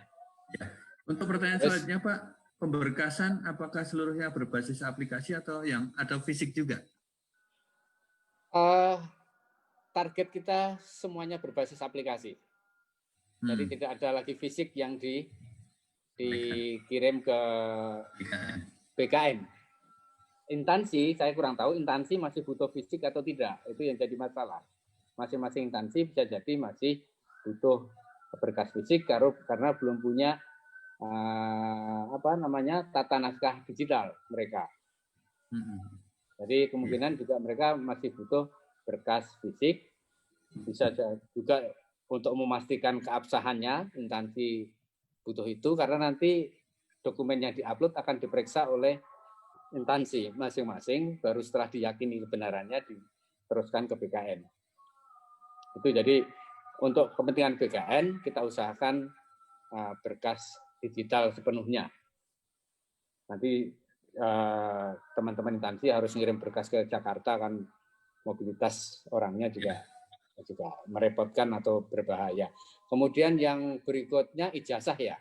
Ya. Untuk pertanyaan selanjutnya, Pak, pemberkasan apakah seluruhnya berbasis aplikasi atau yang ada fisik juga? Target kita semuanya berbasis aplikasi. Jadi tidak ada lagi fisik yang dikirim ke BKN. Instansi, saya kurang tahu instansi masih butuh fisik atau tidak. Itu yang jadi masalah. Masing-masing instansi bisa jadi masih butuh berkas fisik karena belum punya tata naskah digital mereka. Jadi kemungkinan juga mereka masih butuh berkas fisik, bisa juga untuk memastikan keabsahannya instansi butuh itu karena nanti dokumen yang diupload akan diperiksa oleh instansi masing-masing, baru setelah diyakini kebenarannya diteruskan ke BKN. Itu jadi untuk kepentingan BKN kita usahakan berkas digital sepenuhnya. Nanti teman-teman instansi harus ngirim berkas ke Jakarta, kan mobilitas orangnya juga merepotkan atau berbahaya. Kemudian yang berikutnya ijazah ya.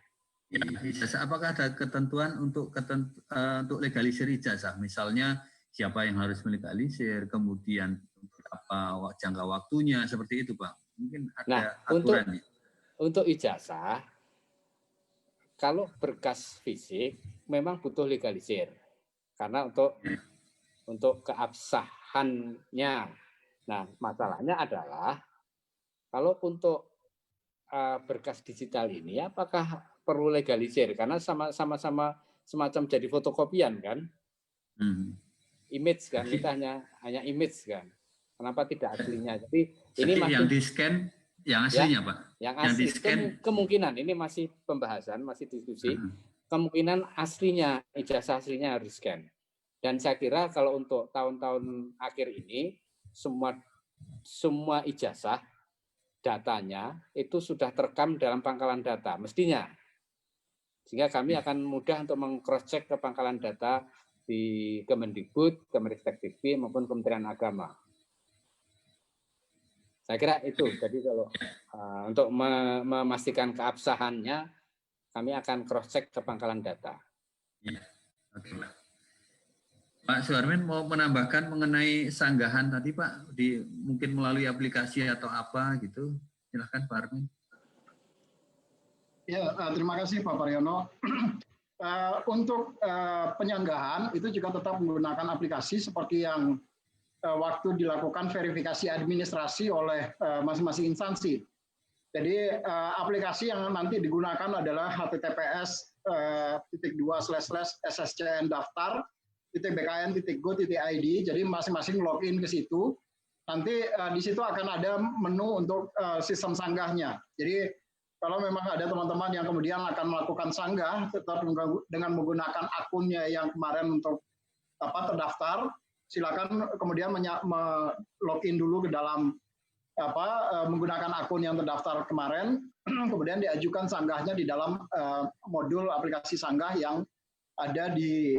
Ya, ijazah, apakah ada ketentuan untuk legalisir ijazah? Misalnya siapa yang harus melegalisir, kemudian berapa jangka waktunya, seperti itu Pak. Mungkin ada aturannya. Untuk ijazah, kalau berkas fisik memang butuh legalisir. Karena untuk keabsahannya. Nah, masalahnya adalah kalau untuk berkas digital ini apakah perlu legalisir? Karena sama-sama semacam jadi fotokopian kan? Image kan, kita hanya image kan. Kenapa tidak aslinya? Jadi ini masih yang di-scan yang aslinya, Pak. Yang asli di-scan kemungkinan ini masih pembahasan, masih diskusi. Kemungkinan aslinya, ijazah aslinya harus scan. Dan saya kira kalau untuk tahun-tahun akhir ini semua ijazah datanya itu sudah terekam dalam pangkalan data mestinya. Sehingga kami akan mudah untuk meng-cross-check ke pangkalan data di Kemendikbud, Kemenristekdikti maupun Kementerian Agama. Saya kira itu. Jadi kalau untuk memastikan keabsahannya, kami akan cross-check ke pangkalan data. Ya. Oke, Pak. Pak Suharmin mau menambahkan mengenai sanggahan tadi Pak, mungkin melalui aplikasi atau apa gitu. Silahkan Pak Armin. Ya, terima kasih Pak Paryono. Untuk penyanggahan itu juga tetap menggunakan aplikasi seperti yang waktu dilakukan verifikasi administrasi oleh masing-masing instansi. Jadi aplikasi yang nanti digunakan adalah https://sscndaftar.bkn.go.id. Jadi masing-masing login ke situ. Nanti di situ akan ada menu untuk sistem sanggahnya. Jadi kalau memang ada teman-teman yang kemudian akan melakukan sanggah tetap dengan menggunakan akunnya yang kemarin untuk terdaftar, silakan kemudian login dulu ke dalam menggunakan akun yang terdaftar kemarin, kemudian diajukan sanggahnya di dalam modul aplikasi sanggah yang ada di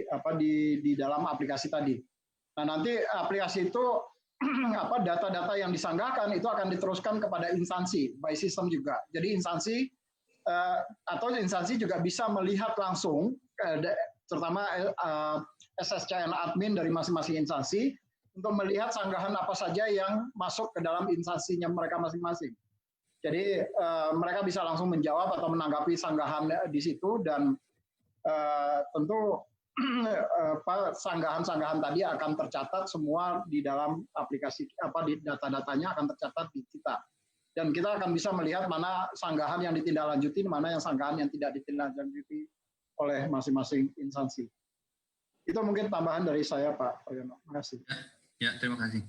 dalam aplikasi tadi. Nah, nanti aplikasi itu data-data yang disanggahkan itu akan diteruskan kepada instansi by system juga. Jadi instansi juga bisa melihat langsung, terutama SSCN admin dari masing-masing instansi, untuk melihat sanggahan apa saja yang masuk ke dalam instansinya mereka masing-masing. Jadi mereka bisa langsung menjawab atau menanggapi sanggahan di situ, dan tentu sanggahan-sanggahan tadi akan tercatat semua di dalam aplikasi, di data-datanya akan tercatat di kita. Dan kita akan bisa melihat mana sanggahan yang ditindaklanjuti, mana yang sanggahan yang tidak ditindaklanjuti oleh masing-masing instansi. Itu mungkin tambahan dari saya, Pak Paryono. Terima kasih. Ya, terima kasih.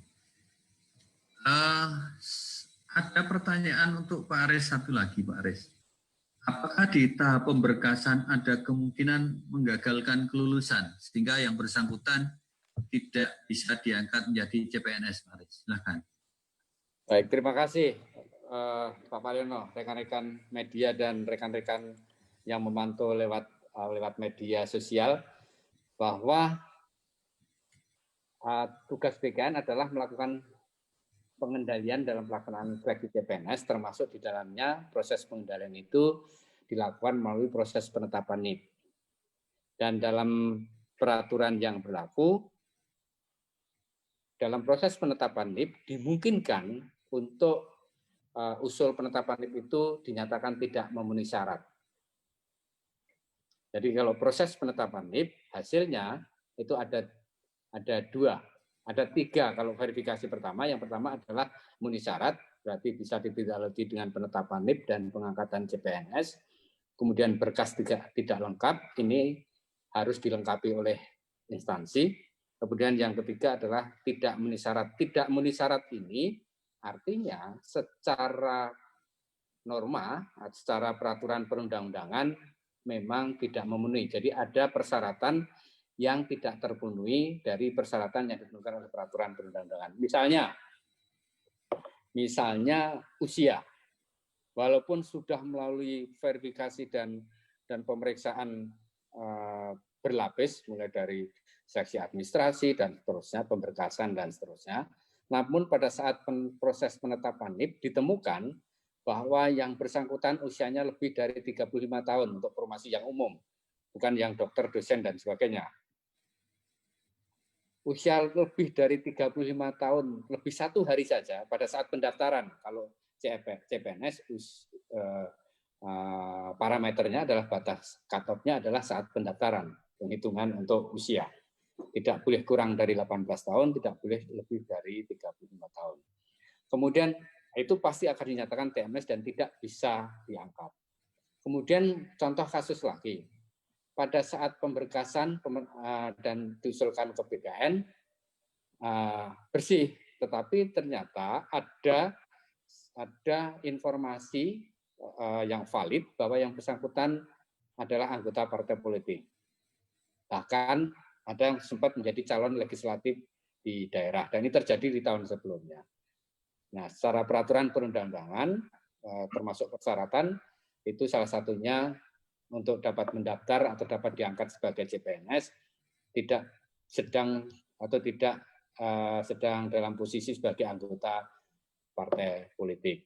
Ada pertanyaan untuk Pak Aris satu lagi, Pak Aris. Apakah di tahap pemberkasan ada kemungkinan menggagalkan kelulusan sehingga yang bersangkutan tidak bisa diangkat menjadi CPNS, Pak Aris? Silakan. Baik, terima kasih Pak Paryono, rekan-rekan media dan rekan-rekan yang memantau lewat media sosial, bahwa tugas BKN adalah melakukan pengendalian dalam pelaksanaan seleksi CPNS, termasuk di dalamnya proses pengendalian itu dilakukan melalui proses penetapan NIP. Dan dalam peraturan yang berlaku, dalam proses penetapan NIP dimungkinkan untuk usul penetapan NIP itu dinyatakan tidak memenuhi syarat. Jadi kalau proses penetapan NIP hasilnya itu ada tiga kalau verifikasi pertama. Yang pertama adalah memenuhi syarat, berarti bisa ditindaklanjuti dengan penetapan NIP dan pengangkatan CPNS. Kemudian berkas tidak lengkap, ini harus dilengkapi oleh instansi. Kemudian yang ketiga adalah tidak memenuhi syarat. Tidak memenuhi syarat ini artinya secara norma, secara peraturan perundang-undangan memang tidak memenuhi. Jadi ada persyaratan yang tidak terpenuhi dari persyaratan yang ditentukan oleh peraturan perundang-undangan. Misalnya usia. Walaupun sudah melalui verifikasi dan pemeriksaan berlapis, mulai dari seleksi administrasi dan seterusnya, pemberkasan dan seterusnya. Namun pada saat proses penetapan NIP ditemukan bahwa yang bersangkutan usianya lebih dari 35 tahun untuk formasi yang umum, bukan yang dokter, dosen, dan sebagainya. Usia lebih dari 35 tahun, lebih 1 hari saja pada saat pendaftaran. Kalau CPNS, parameternya adalah batas cut-off-nya adalah saat pendaftaran, penghitungan untuk usia. Tidak boleh kurang dari 18 tahun, tidak boleh lebih dari 35 tahun. Kemudian itu pasti akan dinyatakan TMS dan tidak bisa diangkat. Kemudian contoh kasus lagi, pada saat pemberkasan dan diusulkan ke BKN bersih, tetapi ternyata ada informasi yang valid bahwa yang bersangkutan adalah anggota partai politik. Bahkan ada yang sempat menjadi calon legislatif di daerah, dan ini terjadi di tahun sebelumnya. Nah, secara peraturan perundang-undangan, termasuk persyaratan, itu salah satunya untuk dapat mendaftar atau dapat diangkat sebagai CPNS, tidak sedang atau tidak sedang dalam posisi sebagai anggota partai politik.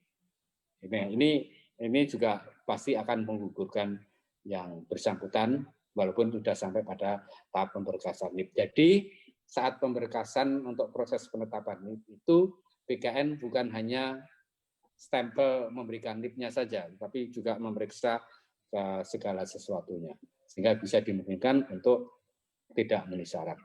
Ini juga pasti akan menggugurkan yang bersangkutan, walaupun sudah sampai pada tahap pemberkasan NIP. Jadi saat pemberkasan untuk proses penetapan NIP itu BKN bukan hanya stempel memberikan NIP-nya saja, tapi juga memeriksa segala sesuatunya, sehingga bisa dimungkinkan untuk tidak memenuhi syarat.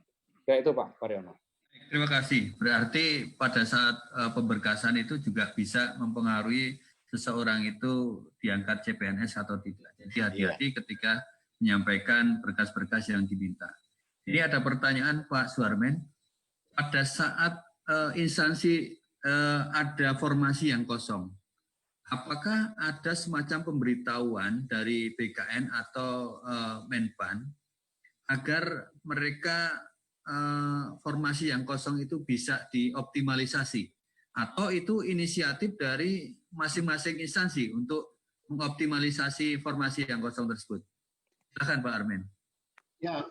Ya itu Pak Paryono. Terima kasih. Berarti pada saat pemberkasan itu juga bisa mempengaruhi seseorang itu diangkat CPNS atau tidak. Jadi hati-hati ketika menyampaikan berkas-berkas yang diminta. Ini ada pertanyaan Pak Suarmen. Pada saat instansi ada formasi yang kosong, apakah ada semacam pemberitahuan dari BKN atau Menpan agar mereka formasi yang kosong itu bisa dioptimalisasi, atau itu inisiatif dari masing-masing instansi untuk mengoptimalisasi formasi yang kosong tersebut? Silakan Pak Armen. Ya,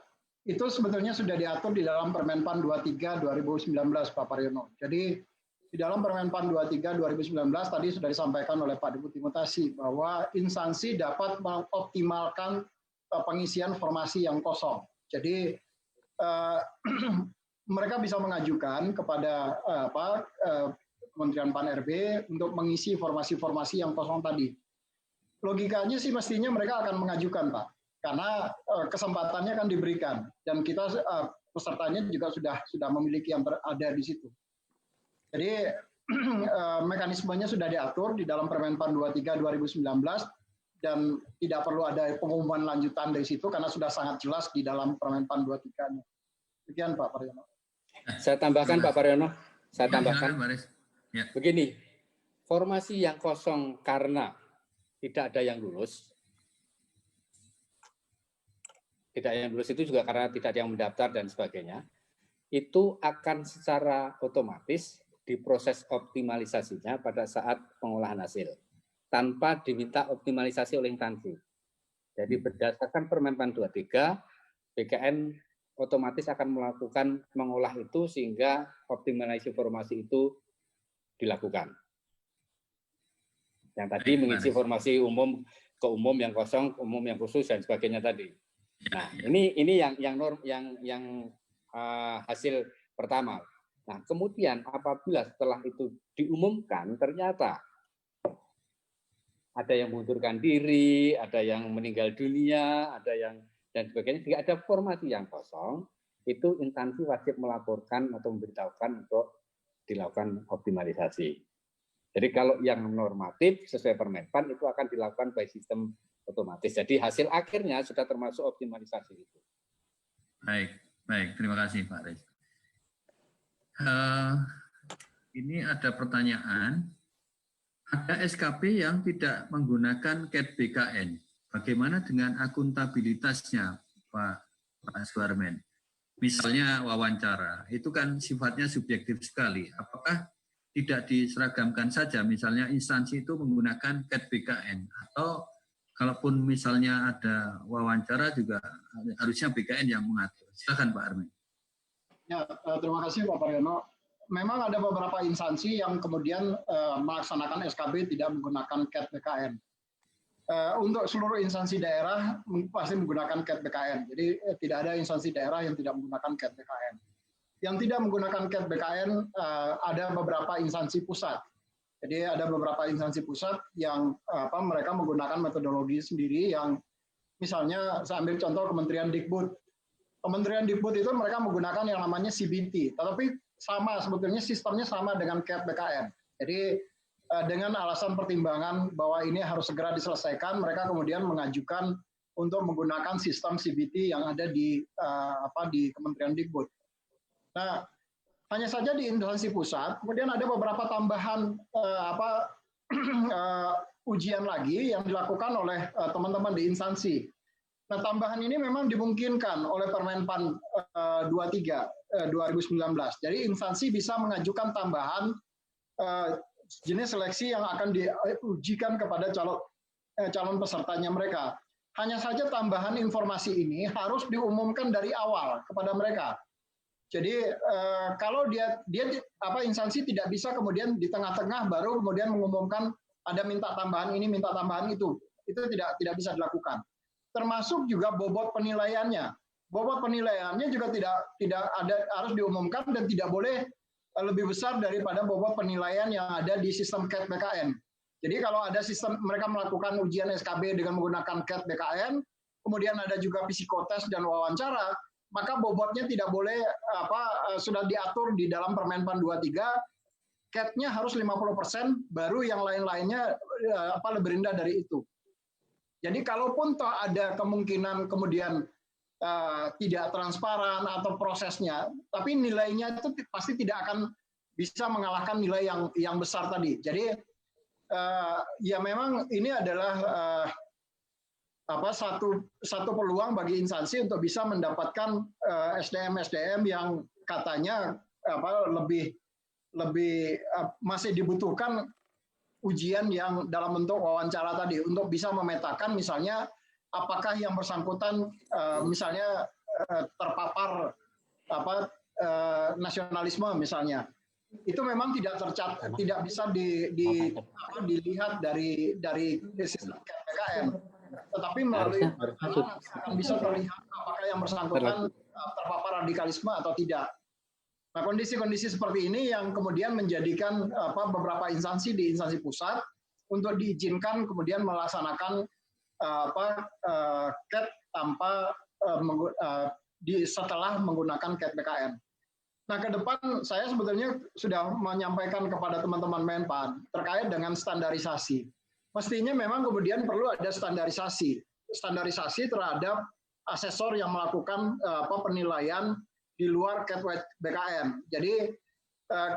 itu sebetulnya sudah diatur di dalam Permenpan 23 2019 Pak Paryono. Jadi di dalam Permenpan 23 2019 tadi sudah disampaikan oleh Pak Deputi Mutasi bahwa instansi dapat mengoptimalkan pengisian formasi yang kosong. Jadi mereka bisa mengajukan kepada Kementerian Pan-RB untuk mengisi formasi-formasi yang kosong tadi. Logikanya sih mestinya mereka akan mengajukan, Pak, karena kesempatannya kan diberikan dan kita pesertanya juga sudah memiliki yang ada di situ. Jadi mekanismenya sudah diatur di dalam Permenpan 23 2019 dan tidak perlu ada pengumuman lanjutan dari situ karena sudah sangat jelas di dalam Permenpan 23-nya. Demikian Pak Paryono. Saya tambahkan Pak Paryono, saya tambahkan. Ya. Begini, formasi yang kosong karena tidak ada yang lulus. Tidak ada yang lulus itu juga karena tidak ada yang mendaftar dan sebagainya. Itu akan secara otomatis diproses optimalisasinya pada saat pengolahan hasil, tanpa diminta optimalisasi oleh instansi. Jadi berdasarkan Permenpan 23, BKN otomatis akan melakukan mengolah itu sehingga optimalisasi formasi itu dilakukan. Yang tadi mengisi formasi umum ke umum yang kosong, umum yang khusus dan sebagainya tadi. Nah, ini yang hasil pertama. Nah, kemudian apabila setelah itu diumumkan ternyata ada yang mengundurkan diri, ada yang meninggal dunia, ada yang dan sebagainya, jika ada formasi yang kosong, itu instansi wajib melaporkan atau memberitahukan untuk dilakukan optimalisasi. Jadi kalau yang normatif sesuai Permenpan itu akan dilakukan by sistem otomatis. Jadi hasil akhirnya sudah termasuk optimalisasi itu. Baik, terima kasih Pak Riz. Ini ada pertanyaan. Ada SKP yang tidak menggunakan CAT BKN. Bagaimana dengan akuntabilitasnya, Pak Suarmen? Misalnya wawancara, itu kan sifatnya subjektif sekali. Apakah tidak diseragamkan saja, misalnya instansi itu menggunakan CAT BKN, atau kalaupun misalnya ada wawancara juga harusnya BKN yang mengatur. Silakan Pak Armi. Ya, terima kasih Pak Paryono. Memang ada beberapa instansi yang kemudian melaksanakan SKB tidak menggunakan CAT BKN. Untuk seluruh instansi daerah pasti menggunakan CAT BKN. Jadi tidak ada instansi daerah yang tidak menggunakan CAT BKN. Yang tidak menggunakan CAT BKN ada beberapa instansi pusat. Jadi ada beberapa instansi pusat yang mereka menggunakan metodologi sendiri yang misalnya saya ambil contoh Kementerian Dikbud. Kementerian Dikbud itu mereka menggunakan yang namanya CBT, tetapi sama sebetulnya sistemnya sama dengan CAT BKN. Jadi dengan alasan pertimbangan bahwa ini harus segera diselesaikan, mereka kemudian mengajukan untuk menggunakan sistem CBT yang ada di Kementerian Dikbud. Nah, hanya saja di instansi pusat, kemudian ada beberapa tambahan ujian lagi yang dilakukan oleh teman-teman di instansi. Nah, tambahan ini memang dimungkinkan oleh Permenpan 23 2019. Jadi instansi bisa mengajukan tambahan jenis seleksi yang akan diujikan kepada calon pesertanya mereka. Hanya saja tambahan informasi ini harus diumumkan dari awal kepada mereka. Jadi kalau instansi tidak bisa kemudian di tengah-tengah baru kemudian mengumumkan ada minta tambahan ini, minta tambahan itu tidak bisa dilakukan. Termasuk juga bobot penilaiannya. Bobot penilaiannya juga tidak ada, harus diumumkan dan tidak boleh lebih besar daripada bobot penilaian yang ada di sistem CAT BKN. Jadi kalau ada sistem mereka melakukan ujian SKB dengan menggunakan CAT BKN, kemudian ada juga psikotes dan wawancara, maka bobotnya tidak boleh sudah diatur di dalam Permenpan 23, CAT-nya harus 50%, baru yang lain-lainnya lebih rendah dari itu. Jadi kalaupun toh ada kemungkinan kemudian tidak transparan atau prosesnya, tapi nilainya itu pasti tidak akan bisa mengalahkan nilai yang besar tadi. Jadi ya memang ini adalah satu peluang bagi instansi untuk bisa mendapatkan SDM yang katanya lebih masih dibutuhkan ujian yang dalam bentuk wawancara tadi untuk bisa memetakan misalnya apakah yang bersangkutan misalnya terpapar nasionalisme misalnya. Itu memang tidak bisa dilihat dari sistem KPKN. Tetapi melalui akan bisa terlihat apakah yang bersangkutan terpapar radikalisme atau tidak. Nah, kondisi-kondisi seperti ini yang kemudian menjadikan beberapa instansi di instansi pusat untuk diizinkan kemudian melaksanakan CAT tanpa setelah menggunakan CAT BKN. Nah, ke depan saya sebetulnya sudah menyampaikan kepada teman-teman Menpan terkait dengan standarisasi. Mestinya memang kemudian perlu ada standarisasi terhadap asesor yang melakukan penilaian di luar CAT BKN. Jadi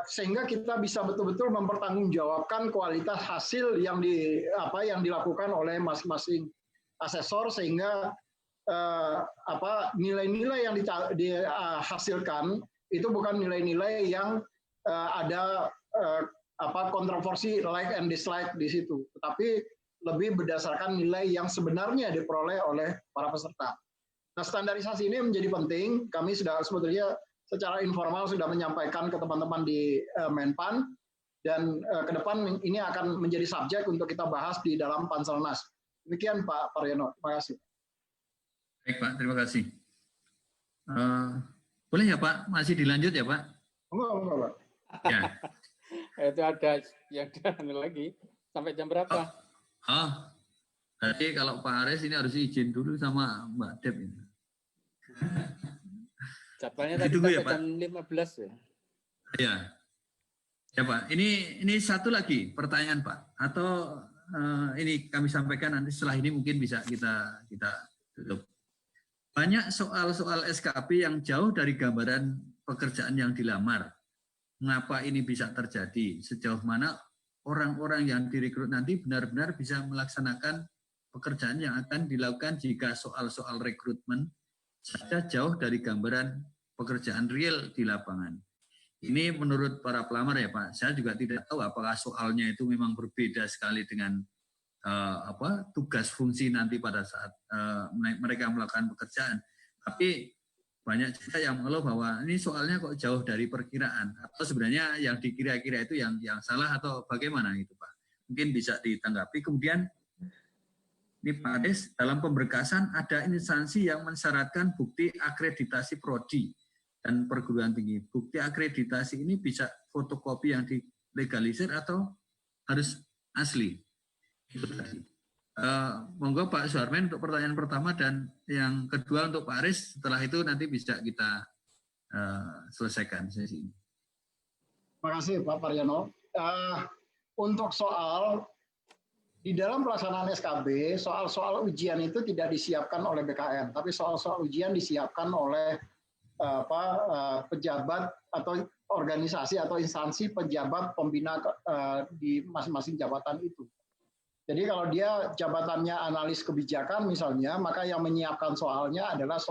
sehingga kita bisa betul-betul mempertanggungjawabkan kualitas hasil yang dilakukan oleh masing-masing asesor, sehingga nilai-nilai yang dihasilkan itu bukan nilai-nilai yang ada kontroversi like and dislike di situ, tetapi lebih berdasarkan nilai yang sebenarnya diperoleh oleh para peserta. Nah, standarisasi ini menjadi penting. Kami sudah sebetulnya secara informal sudah menyampaikan ke teman-teman di Menpan, dan ke depan ini akan menjadi subjek untuk kita bahas di dalam Panselnas. Demikian Pak Paryono, terima kasih. Baik Pak, terima kasih. Boleh ya Pak, masih dilanjut ya Pak? Enggak Pak. Ya. Itu ada yang lagi sampai jam berapa? Jadi kalau Pak Aris ini harus izin dulu sama Mbak Deb ini. Jadwalnya tadi sampai jam 15 ya? Iya. Ya Pak, ini satu lagi pertanyaan Pak, atau ini kami sampaikan nanti setelah ini mungkin bisa kita tutup. Banyak soal-soal SKP yang jauh dari gambaran pekerjaan yang dilamar. Mengapa ini bisa terjadi? Sejauh mana orang-orang yang direkrut nanti benar-benar bisa melaksanakan pekerjaan yang akan dilakukan jika soal-soal rekrutmen saja jauh dari gambaran pekerjaan real di lapangan. Ini menurut para pelamar ya Pak, saya juga tidak tahu apakah soalnya itu memang berbeda sekali dengan tugas fungsi nanti pada saat mereka melakukan pekerjaan. Tapi banyak juga yang mengeluh bahwa ini soalnya kok jauh dari perkiraan, atau sebenarnya yang dikira-kira itu yang salah atau bagaimana gitu Pak. Mungkin bisa ditanggapi. Kemudian ini Pak Ades, dalam pemberkasan ada instansi yang mensyaratkan bukti akreditasi prodi dan perguruan tinggi. Bukti akreditasi ini bisa fotokopi yang dilegalisir atau harus asli? Itu tadi. Monggo Pak Suharmen untuk pertanyaan pertama, dan yang kedua untuk Pak Aris. Setelah itu nanti bisa kita selesaikan sesi ini. Terima kasih Pak Paryono. Untuk soal di dalam pelaksanaan SKB, soal-soal ujian itu tidak disiapkan oleh BKN, tapi soal-soal ujian disiapkan oleh pejabat atau organisasi atau instansi pejabat pembina di masing-masing jabatan itu. Jadi kalau dia jabatannya analis kebijakan misalnya, maka yang menyiapkan soalnya adalah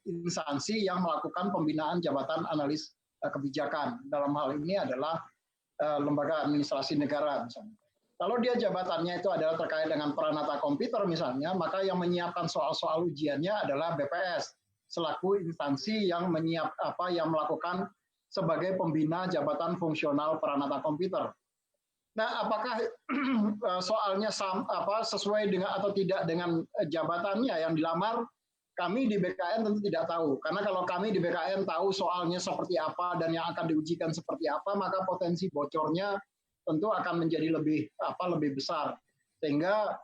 instansi yang melakukan pembinaan jabatan analis kebijakan. Dalam hal ini adalah lembaga administrasi negara misalnya. Kalau dia jabatannya itu adalah terkait dengan peranata komputer misalnya, maka yang menyiapkan soal-soal ujiannya adalah BPS selaku instansi yang yang melakukan sebagai pembina jabatan fungsional peranata komputer. Nah, apakah soalnya sesuai dengan atau tidak dengan jabatannya yang dilamar? Kami di BKN tentu tidak tahu. Karena kalau kami di BKN tahu soalnya seperti apa dan yang akan diujikan seperti apa, maka potensi bocornya tentu akan menjadi lebih besar. Sehingga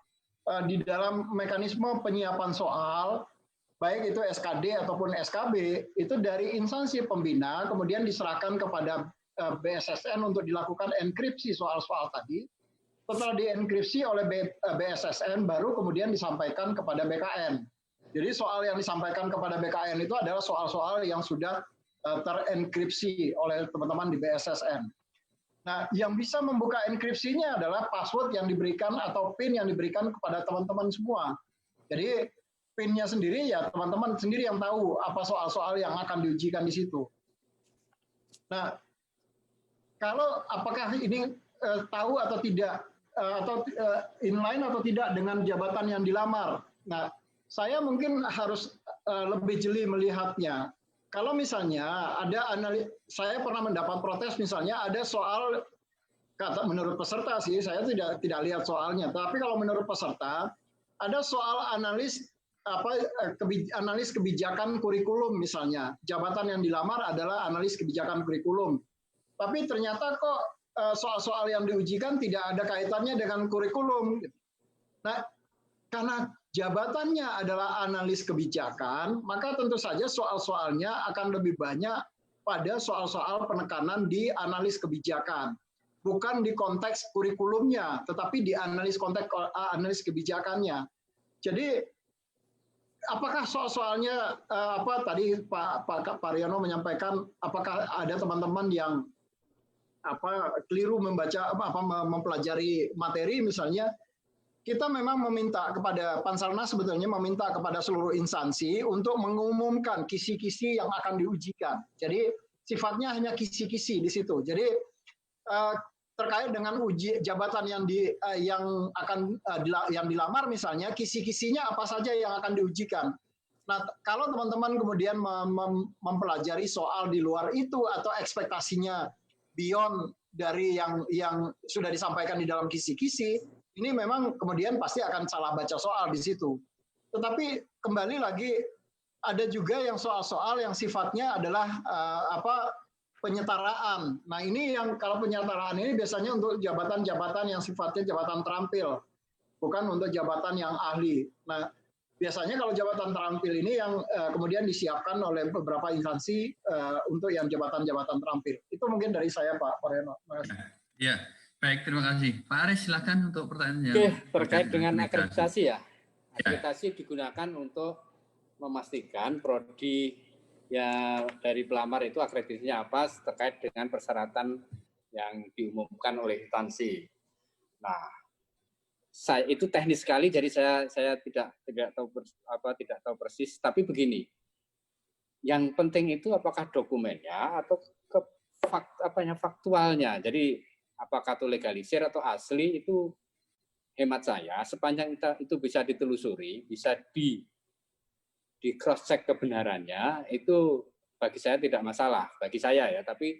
di dalam mekanisme penyiapan soal, baik itu SKD ataupun SKB, itu dari instansi pembina kemudian diserahkan kepada BSSN untuk dilakukan enkripsi soal-soal tadi. Setelah dienkripsi oleh BSSN, baru kemudian disampaikan kepada BKN. Jadi soal yang disampaikan kepada BKN itu adalah soal-soal yang sudah terenkripsi oleh teman-teman di BSSN. Nah, yang bisa membuka enkripsinya adalah password yang diberikan atau PIN yang diberikan kepada teman-teman semua. Jadi PIN-nya sendiri ya teman-teman sendiri yang tahu apa soal-soal yang akan diujikan di situ. Nah, kalau apakah ini tahu atau tidak, atau inline atau tidak dengan jabatan yang dilamar. Nah, saya mungkin harus lebih jeli melihatnya. Kalau misalnya ada saya pernah mendapat protes misalnya ada soal, kata menurut peserta sih, saya tidak lihat soalnya, tapi kalau menurut peserta ada soal analis kebijakan kurikulum misalnya. Jabatan yang dilamar adalah analis kebijakan kurikulum. Tapi ternyata kok soal-soal yang diujikan tidak ada kaitannya dengan kurikulum. Nah, karena jabatannya adalah analis kebijakan, maka tentu saja soal-soalnya akan lebih banyak pada soal-soal penekanan di analis kebijakan. Bukan di konteks kurikulumnya, tetapi di konteks analis kebijakannya. Jadi, apakah soal-soalnya tadi Pak Paryono menyampaikan, apakah ada teman-teman yang keliru membaca mempelajari materi misalnya? Kita memang meminta kepada Pansalnas, sebetulnya meminta kepada seluruh instansi untuk mengumumkan kisi-kisi yang akan diujikan. Jadi sifatnya hanya kisi-kisi di situ. Jadi terkait dengan jabatan yang dilamar misalnya, kisi-kisinya apa saja yang akan diujikan. Nah, kalau teman-teman kemudian mempelajari soal di luar itu atau ekspektasinya beyond dari yang sudah disampaikan di dalam kisi-kisi, ini memang kemudian pasti akan salah baca soal di situ. Tetapi kembali lagi ada juga yang soal-soal yang sifatnya adalah penyetaraan. Nah, ini yang kalau penyetaraan ini biasanya untuk jabatan-jabatan yang sifatnya jabatan terampil, bukan untuk jabatan yang ahli. Nah, biasanya kalau jabatan terampil ini yang kemudian disiapkan oleh beberapa instansi untuk yang jabatan-jabatan terampil. Itu mungkin dari saya, Pak Paryono. Ya, baik, terima kasih. Pak Aris, silakan untuk pertanyaannya. Oke, terkait dengan akreditasi ya. Akreditasi digunakan untuk memastikan prodi ya dari pelamar itu akreditasinya apa terkait dengan persyaratan yang diumumkan oleh instansi. Nah, itu teknis sekali, jadi saya tidak tahu persis. Tapi begini, yang penting itu apakah dokumennya atau faktualnya. Jadi apakah itu legalisir atau asli itu hemat saya, sepanjang itu bisa ditelusuri, bisa di cross check kebenarannya, itu bagi saya tidak masalah, bagi saya ya. Tapi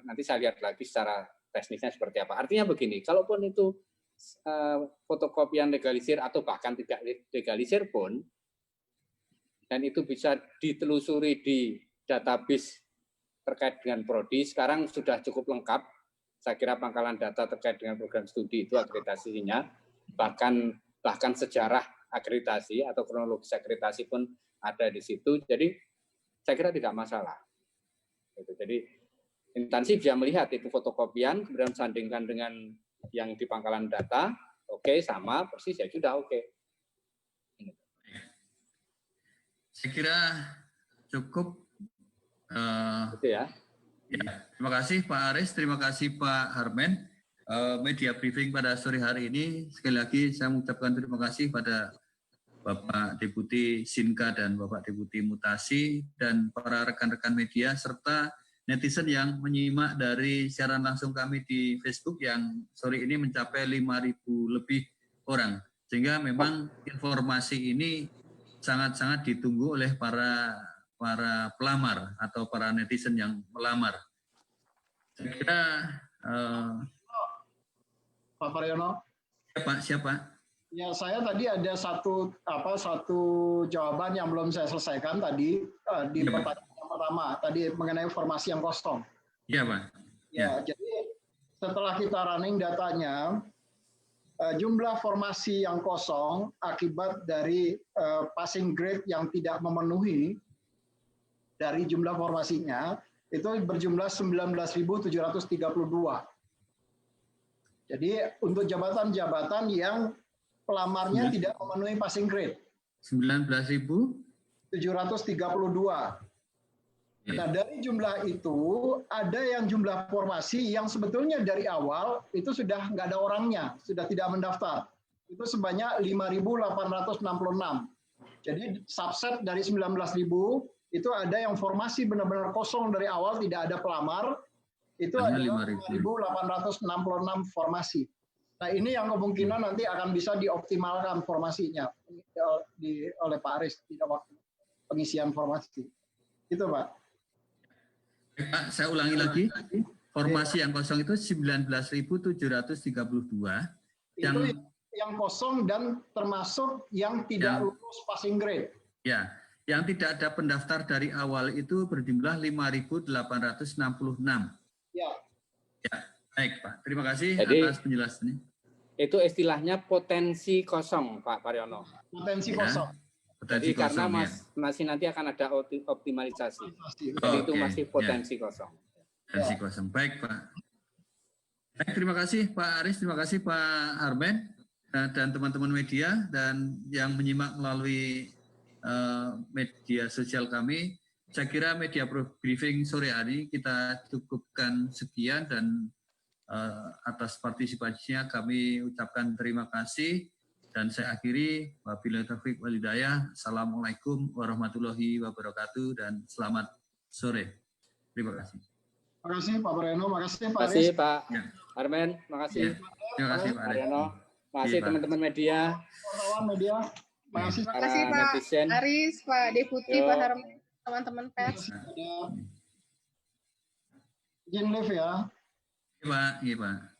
nanti saya lihat lagi secara teknisnya seperti apa. Artinya begini, kalaupun itu fotokopian legalisir atau bahkan tidak legalisir pun, dan itu bisa ditelusuri di database terkait dengan prodi, sekarang sudah cukup lengkap. Saya kira pangkalan data terkait dengan program studi itu akreditasinya, bahkan sejarah akreditasi atau kronologis akreditasi pun ada di situ. Jadi saya kira tidak masalah. Jadi instansi bisa melihat itu fotokopian, kemudian sandingkan dengan yang di pangkalan data, oke, sama persis ya sudah oke. Saya kira cukup. Itu ya. Ya, terima kasih Pak Aris, terima kasih Pak Harmen. Media briefing pada sore hari ini, sekali lagi saya mengucapkan terima kasih pada Bapak Deputi Sinka dan Bapak Deputi Mutasi dan para rekan-rekan media serta netizen yang menyimak dari siaran langsung kami di Facebook yang sore ini mencapai 5.000 lebih orang. Sehingga memang informasi ini sangat-sangat ditunggu oleh para pelamar atau para netizen yang melamar. Saya kira Pak Paryono. Siapa? Ya, saya tadi ada satu jawaban yang belum saya selesaikan tadi di pertanyaan yang pertama tadi mengenai formasi yang kosong. Iya, Pak. Ya, jadi setelah kita running datanya, jumlah formasi yang kosong akibat dari passing grade yang tidak memenuhi dari jumlah formasinya itu berjumlah 19.732. Jadi untuk jabatan-jabatan yang pelamarnya tidak memenuhi passing grade. 19.732. Nah, dari jumlah itu ada yang jumlah formasi yang sebetulnya dari awal itu sudah nggak ada orangnya, sudah tidak mendaftar. Itu sebanyak 5.866. Jadi subset dari 19.000 itu ada yang formasi benar-benar kosong dari awal, tidak ada pelamar, itu ada 5.866 formasi. Nah, ini yang kemungkinan nanti akan bisa dioptimalkan formasinya oleh Pak Aris tidak waktu pengisian formasi. Itu, Pak. Pak, saya ulangi lagi. Formasi yang kosong itu 19.732. Yang kosong dan termasuk yang tidak lulus passing grade. Ya. Yang tidak ada pendaftar dari awal itu berjumlah 5.866. Ya. Ya, baik Pak. Terima kasih atas penjelasannya. Itu istilahnya potensi kosong, Pak Paryono. Potensi kosong. Jadi karena masih nanti akan ada optimalisasi. Jadi itu masih potensi kosong. Potensi kosong. Baik Pak. Baik, terima kasih Pak Aris, terima kasih Pak Harmen dan teman-teman media dan yang menyimak melalui media sosial kami. Saya kira media briefing sore hari kita cukupkan sekian dan atas partisipasinya kami ucapkan terima kasih dan saya akhiri wabillahi taufiq wal hidayah. Assalamualaikum warahmatullahi wabarakatuh dan selamat sore. Terima kasih. Terima kasih Pak Paryono, makasih Pak Aris. Terima kasih Pak Harmen, makasih. Terima kasih Pak Paryono, makasih teman-teman media. Media. Terima kasih Pak Aris, Pak Deputi, Pak Harmen, teman-teman pers. Izin live ya. Iya Pak.